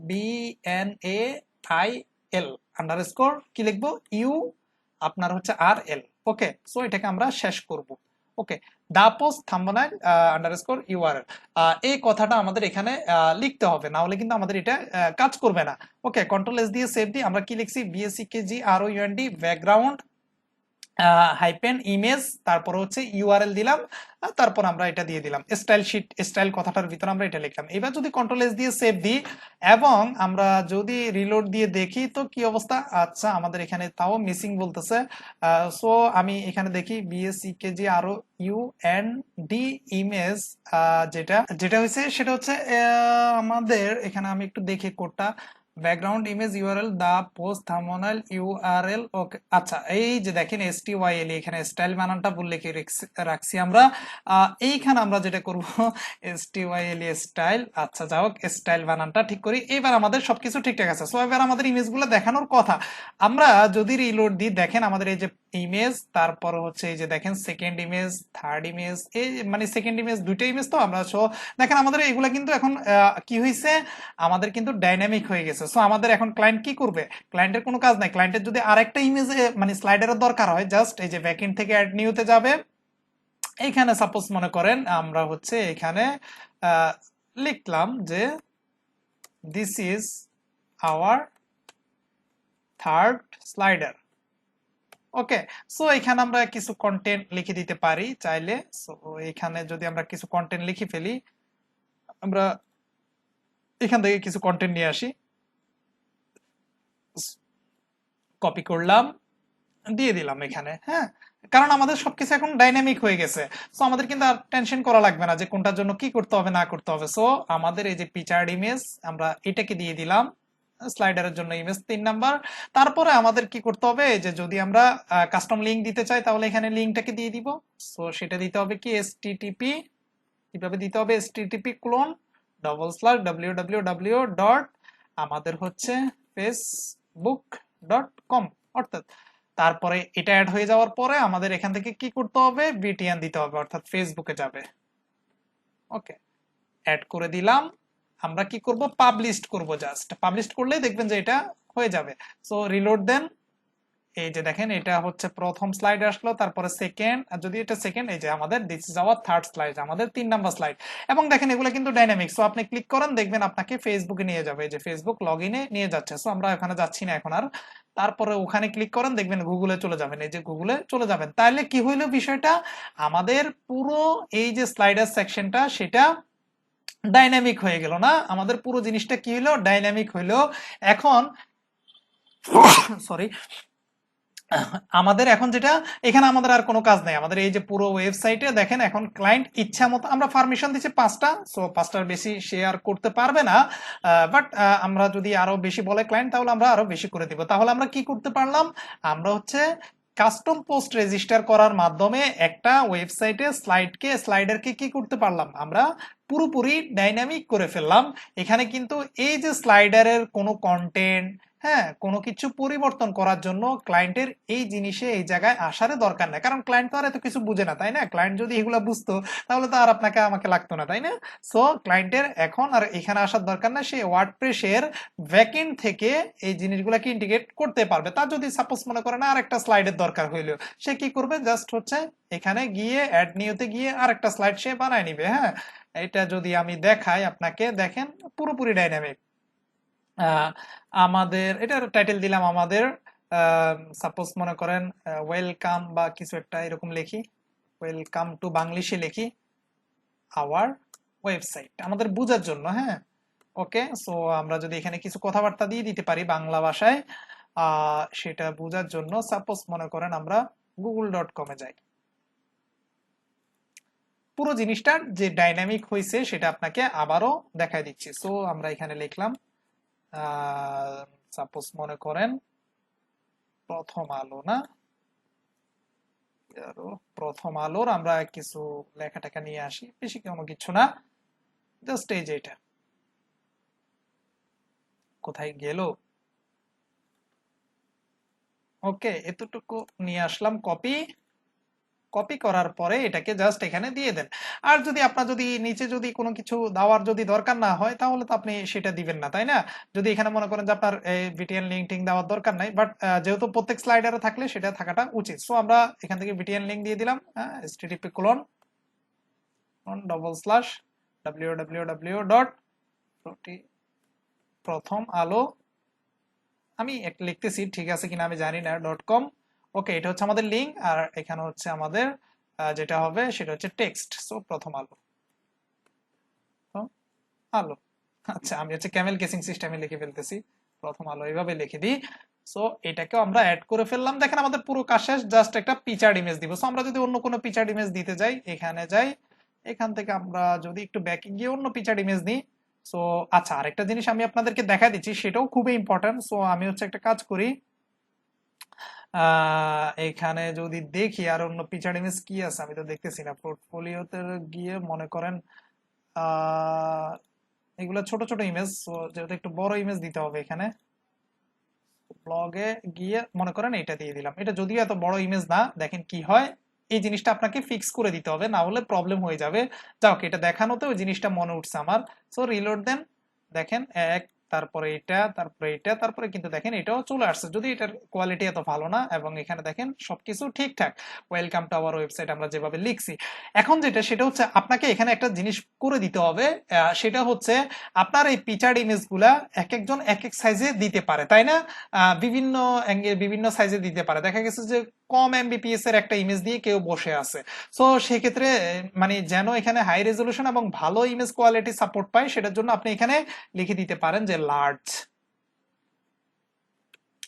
BNAIL underscore কি লিখবো ইউ আপনার হচ্ছে RL, ওকে। সো এটাকে আমরা শেষ করব, okay, the post thumbnail underscore URL, এই কথাটা আমাদের এখানে লিখতে হবে, না হলে কিন্তু আমাদের এটা কাজ করবে না। ওকে, কন্ট্রোল এস দিয়ে সেভ দিই, আমরা কি লিখছি BACKGROUND ব্যাকগ্রাউন্ড হাইপেন ইমেজ, তারপর হচ্ছে ইউআরএল দিলাম, তারপর আমরা এটা দিয়ে দিলাম স্টাইল শিট, স্টাইল কথাটার ভিতরে আমরা এটা লিখলাম। এবার যদি কন্ট্রোল এস দিয়ে সেভ দিই এবং আমরা যদি রিলোড দিয়ে দেখি তো কি অবস্থা, আচ্ছা আমাদের এখানে তাও মিসিং বলতেছে। সো আমি এখানে দেখি BACKGROUND ইমেজ, যেটা যেটা হয়েছে সেটা হচ্ছে আমাদের এখানে আমি একটু দেখি কোডটা, background image URL the post thumbnail URL, okay. আচ্ছা এই যে দেখেন STYL, এখানে স্টাইল বানানটা বললে কি রাখছি আমরা, এইখানে আমরা যেটা করব STYL স্টাইল, আচ্ছা যাই হোক স্টাইল বানানটা ঠিক করি। এবার আমাদের সবকিছু ঠিকঠাক আছে। সো এবার আমাদের ইমেজগুলো দেখানোর কথা, আমরা যদি রিলোড দিই দেখেন আমাদের এই যে ইমেজ, তারপর হচ্ছে এই যে দেখেন সেকেন্ড ইমেজ, থার্ড ইমেজ, এই মানে সেকেন্ড ইমেজ দুইটা ইমেজ, তো আমরা সো দেখেন আমাদের এগুলা কিন্তু এখন কি হয়েছে, আমাদের কিন্তু ডাইনামিক হয়ে গেছে। সো আমাদের এখন ক্লায়েন্ট কি করবে, ক্লায়েন্টের কোনো কাজ নাই, ক্লায়েন্টের যদি আরেকটা ইমেজ মানে স্লাইডারের দরকার হয় জাস্ট এই যে ব্যাকএন্ড থেকে অ্যাড নিউতে যাবে, এইখানে সাপোজ মনে করেন আমরা হচ্ছে এখানে লিখলাম যে this is our third slider, okay. So এখানে আমরা কিছু কন্টেন্ট লিখে দিতে পারি চাইলে। সো এখানে যদি আমরা কিছু কন্টেন্ট লিখে ফেলি, আমরা এখান থেকে কিছু কন্টেন্ট নিয়ে আসি, কপি করলাম, দিয়ে দিলাম এখানে, হ্যাঁ, কারণ আমাদের সবকিছু এখন ডাইনামিক হয়ে গেছে। সো আমাদের কিন্তু আর টেনশন করা লাগবে না যে কোনটার জন্য কি করতে হবে না করতে হবে। সো আমাদের এই যে পিকচার্ড ইমেজ আমরা এটাকে দিয়ে দিলাম, স্লাইডারের জন্য ইমেজ 3 নাম্বার। তারপরে আমাদের কি করতে হবে, যে যদি আমরা কাস্টম লিংক দিতে চাই তাহলে এখানে লিংকটাকে দিয়ে দিব। সো সেটা দিতে হবে কি এসটিটিপি, কিভাবে দিতে হবে এসটিটিপি ক্লোন www ডট আমাদের হচ্ছে facebook.com, অর্থাৎ তারপরে এটা অ্যাড হয়ে যাওয়ার পরে আমাদের এখান থেকে কি করতে হবে, বিটিএন দিতে হবে, অর্থাৎ ফেসবুকে যাবে, ওকে, অ্যাড করে দিলাম। আমরা কি করব, পাবলিশ করব, জাস্ট পাবলিশ করলেই দেখবেন যে এটা হয়ে যাবে। সো রিলোড দেন, এই যে দেখেন এটা হচ্ছে প্রথম স্লাইড আসলো, তারপরে সেকেন্ড, আর যদি এটা সেকেন্ড, এই যে আমাদের this is our third slide, আমাদের 3 নাম্বার স্লাইড। এবং দেখেন এগুলো কিন্তু ডাইনামিক। সো আপনি ক্লিক করেন দেখবেন আপনাকে ফেসবুকে নিয়ে যাবে, এই যে ফেসবুক লগইনে নিয়ে যাচ্ছে। সো আমরা ওখানে যাচ্ছি না এখন আর, তারপরে ওখানে ক্লিক করেন দেখবেন গুগলে চলে যাবেন, এই যে গুগলে চলে যাবেন। তাহলে কি হইলো বিষয়টা, আমাদের পুরো এই যে স্লাইডার সেকশনটা সেটা ডাইনামিক হয়ে গেল না, আমাদের পুরো জিনিসটা কি হইলো, ডাইনামিক হইলো। এখন সরি, আমাদের এখন যেটা, এখানে আমাদের আর কোনো কাজ নাই, আমাদের এই যে পুরো ওয়েবসাইটে দেখেন এখন ক্লায়েন্ট ইচ্ছা মতো, আমরা পারমিশন দিচ্ছি 5টা, সো 5টার বেশি শেয়ার করতে পারবে না, বাট আমরা যদি আরো বেশি বলে ক্লায়েন্ট তাহলে আমরা আরো বেশি করে দিব। তাহলে আমরা কি করতে পারলাম, আমরা হচ্ছে কাস্টম পোস্ট রেজিস্টার করার মাধ্যমে একটা ওয়েবসাইটে স্লাইডারকে কি করতে পারলাম, আমরা পুরোপুরি ডাইনামিক করে ফেললাম। এখানে কিন্তু এই যে স্লাইডারের কোনো কন্টেন্ট, হ্যাঁ, কোনো কিছু পরিবর্তন করার জন্য ক্লায়েন্টের এই জিনিসে এই জায়গায় আসার দরকার নাই, কারণ ক্লায়েন্ট তো আর এত কিছু বুঝে না, তাই না? ক্লায়েন্ট যদি এগুলো বুঝতো তাহলে তো আর আপনাকে আমাকে লাগতো না, তাই না? সো ক্লায়েন্টের এখন আর এখানে আসার দরকার না, সে ওয়ার্ডপ্রেসের ব্যাকএন্ড থেকে এই জিনিসগুলোকে ইন্টিগ্রেট করতে পারবে। তার যদি সাপোজ মনে করেন আর একটা স্লাইডের দরকার হইলো, সে কি করবে, জাস্ট হচ্ছে এখানে গিয়ে অ্যাড নিউতে গিয়ে আর একটা স্লাইড সে বানায় নিবে। হ্যাঁ, এটা যদি আমি দেখাই আপনাকে, দেখেন পুরোপুরি ডাইনামিক। আমাদের এটার টাইটেল দিলাম আমাদের সাপোজ মনে করেন ওয়েলকাম বা কিছু একটা এরকম লিখি, ওয়েলকাম টু বাংলিশে লিখি আওয়ার ওয়েবসাইট, আমাদের বোঝার জন্য, হ্যাঁ। ওকে, সো আমরা যদি এখানে কিছু কথাবার্তা দিয়ে দিতে পারি বাংলা ভাষায় সেটা বোঝার জন্য, সাপোজ মনে করেন আমরা google.com এ যাই, পুরো জিনিসটার যে ডাইনামিক হয়েছে সেটা আপনাকে আবারও দেখাই দিচ্ছি। সো আমরা এখানে লিখলাম সাপোজ মনে করেন প্রথম আলো, না প্রথম আলোর আমরা কিছু লেখা টেখা নিয়ে আসি, বেশি কোনো কিছু না, জাস্ট এই যে এটা কোথায় গেল, ওকে এতটুকু নিয়ে আসলাম, কপি কপি করার পরে এটাকে জাস্ট এখানে দিয়ে দেন। আর যদি আপনার যদি নিচে যদি কোনো কিছু দেওয়ার যদি দরকার না হয় তাহলে তো আপনি সেটা দিবেন না, তাই না? যদি এখানে মনে করেন যে আপনার ভিটিএন লিঙ্ক টিঙ্ক দেওয়ার দরকার নাই, বাট যেহেতু প্রত্যেক স্লাইডারে থাকলে সেটা থাকাটা উচিত, সো আমরা এখান থেকে ভিটিএন লিঙ্ক দিয়ে দিলাম, http://www. প্রথম আলো, আমি একটা লিখতেছি ঠিক আছে কিনা আমি জানি না, .com। ওকে, এটা হচ্ছে আমাদের লিঙ্ক, আর এখানে হচ্ছে আমাদের যেটা হবে সেটা হচ্ছে টেক্সট, সো প্রথম আলো, তো আলো। আচ্ছা, আমি হচ্ছে ক্যামেল কেসিং সিস্টেমে লিখে ফেলতেছি, প্রথম আলো এইভাবে লিখে দিই। সো এটাকেও আমরা অ্যাড করে ফেললাম, দেখেন আমাদের পুরো কাজ শেষ, জাস্ট একটা পিকচার ইমেজ দিব। সো আমরা যদি অন্য কোনো পিকচার ইমেজ দিতে যাই, এখানে যাই, এখান থেকে আমরা যদি একটু ব্যাকে গিয়ে অন্য পিকচার ইমেজ নিই। সো আচ্ছা, আরেকটা জিনিস আমি আপনাদেরকে দেখা দিচ্ছি, সেটাও খুবই ইম্পর্টেন্ট। সো আমি হচ্ছে একটা কাজ করি, এখানে যদি দেখি আর অন্য পিকচার ইমেজ কি আছে, আমি তো দেখতেছি না, পোর্টফোলিওতে গিয়ে মনে করেন আহ এগুলো ছোট ছোট ইমেজ, যেহেতু একটু বড় ইমেজ দিতে হবে এখানে, ব্লগে গিয়ে মনে করেন এটা দিয়ে দিলাম, এটা যদিও এত বড় ইমেজ না, দেখেন কি হয়, এই জিনিসটা আপনাকে ফিক্স করে দিতে হবে, না হলে প্রবলেম হয়ে যাবে। যাও, এটা দেখানোতে ওই জিনিসটা মনে উঠছে আমার। সো রিলোড দেন, দেখেন এক, তারপরে এটা, তারপরে এটা, তারপরে কিন্তু দেখেন এটাও চলে আসছে, যদি এটার কোয়ালিটি এত ভালো না, এবং এখানে দেখেন সবকিছু ঠিকঠাক, ওয়েলকাম টু আওয়ার ওয়েবসাইট আমরা যেভাবে লিখছি। এখন যেটা সেটা হচ্ছে আপনাকে এখানে একটা জিনিস করে দিতে হবে, সেটা হচ্ছে আপনার এই পিকচার ইমেজগুলা এক একজন এক এক সাইজে দিতে পারে, তাই না? বিভিন্ন অ্যাঙ্গেল বিভিন্ন সাইজে দিতে পারে, দেখা গেছে যে কম এমবিপিএস এর একটা ইমেজ দিয়ে কেউ বসে আছে। সো সেক্ষেত্রে মানে যেন এখানে হাই রেজলিউশন এবং ভালো ইমেজ কোয়ালিটি সাপোর্ট পায়, সেটার জন্য আপনি এখানে লিখে দিতে পারেন যে লার্জ।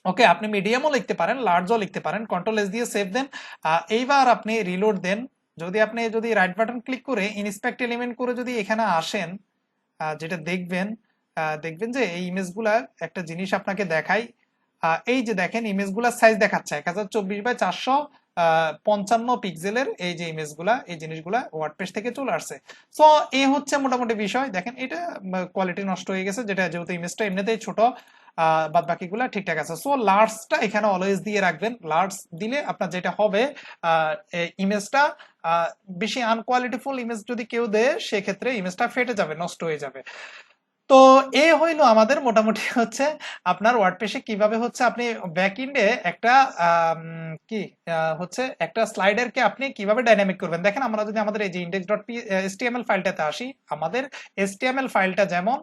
ওকে, আপনি মিডিয়ামও লিখতে পারেন, লার্জও লিখতে পারেন, কন্ট্রোল এস দিয়ে সেভ দেন। এইবার আপনি রিলোড দেন, যদি রাইট বাটন ক্লিক করে ইন্সপেক্ট এলিমেন্ট করে যদি এখানে আসেন, যেটা দেখবেন, দেখবেন যে এই ইমেজগুলা একটা জিনিস আপনাকে দেখাই, এই যে দেখেন ইমেজগুলার সাইজ দেখাচ্ছে 1024 বাই 455 পিক্সেলের, এই যে ইমেজগুলা, এই জিনিসগুলা ওয়ার্ডপ্রেস থেকে চলে আসছে। সো এই হচ্ছে মোটামুটি বিষয়, দেখেন এটা কোয়ালিটি নষ্ট হয়ে গেছে, যেটা যেহেতু ইমেজটা এমনিতেই ছোট, বাদ বাকিগুলা ঠিকঠাক আছে। সো লার্জটা এখানে অলওয়েজ দিয়ে রাখবেন, লার্জ দিলে আপনার যেটা হবে ইমেজটা বেশি আনকোয়ালিটিফুল ইমেজ যদি কেউ দেয়, সেক্ষেত্রে ইমেজটা ফেটে যাবে, নষ্ট হয়ে যাবে। তো এই হইলো আমাদের মোটামুটি হচ্ছে আপনার ওয়ার্ডপ্রেসে কিভাবে হচ্ছে আপনি ব্যাকএন্ডে একটা কি হচ্ছে একটা স্লাইডারকে আপনি কিভাবে ডাইনামিক করবেন। দেখেন আমরা যদি আমাদের এই যে index.html ফাইলটাতে আসি, আমাদের html ফাইলটা যেমন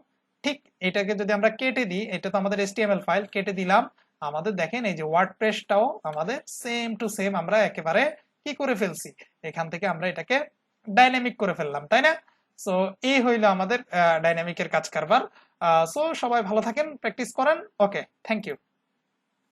ঠিক এটাকে যদি আমরা কেটে দিই, এটা তো আমাদের html ফাইল, কেটে দিলাম, আমাদের দেখেন এই যে ওয়ার্ডপ্রেসটাও আমাদের সেম টু সেম আমরা একেবারে কি করে ফেলছি, এখান থেকে আমরা এটাকে ডাইনামিক করে ফেললাম, তাই না? সো এই হইলো আমাদের ডাইনামিকের কাজ কারবার। সো সবাই ভালো থাকেন, প্র্যাকটিস করেন। ওকে, থ্যাংক ইউ।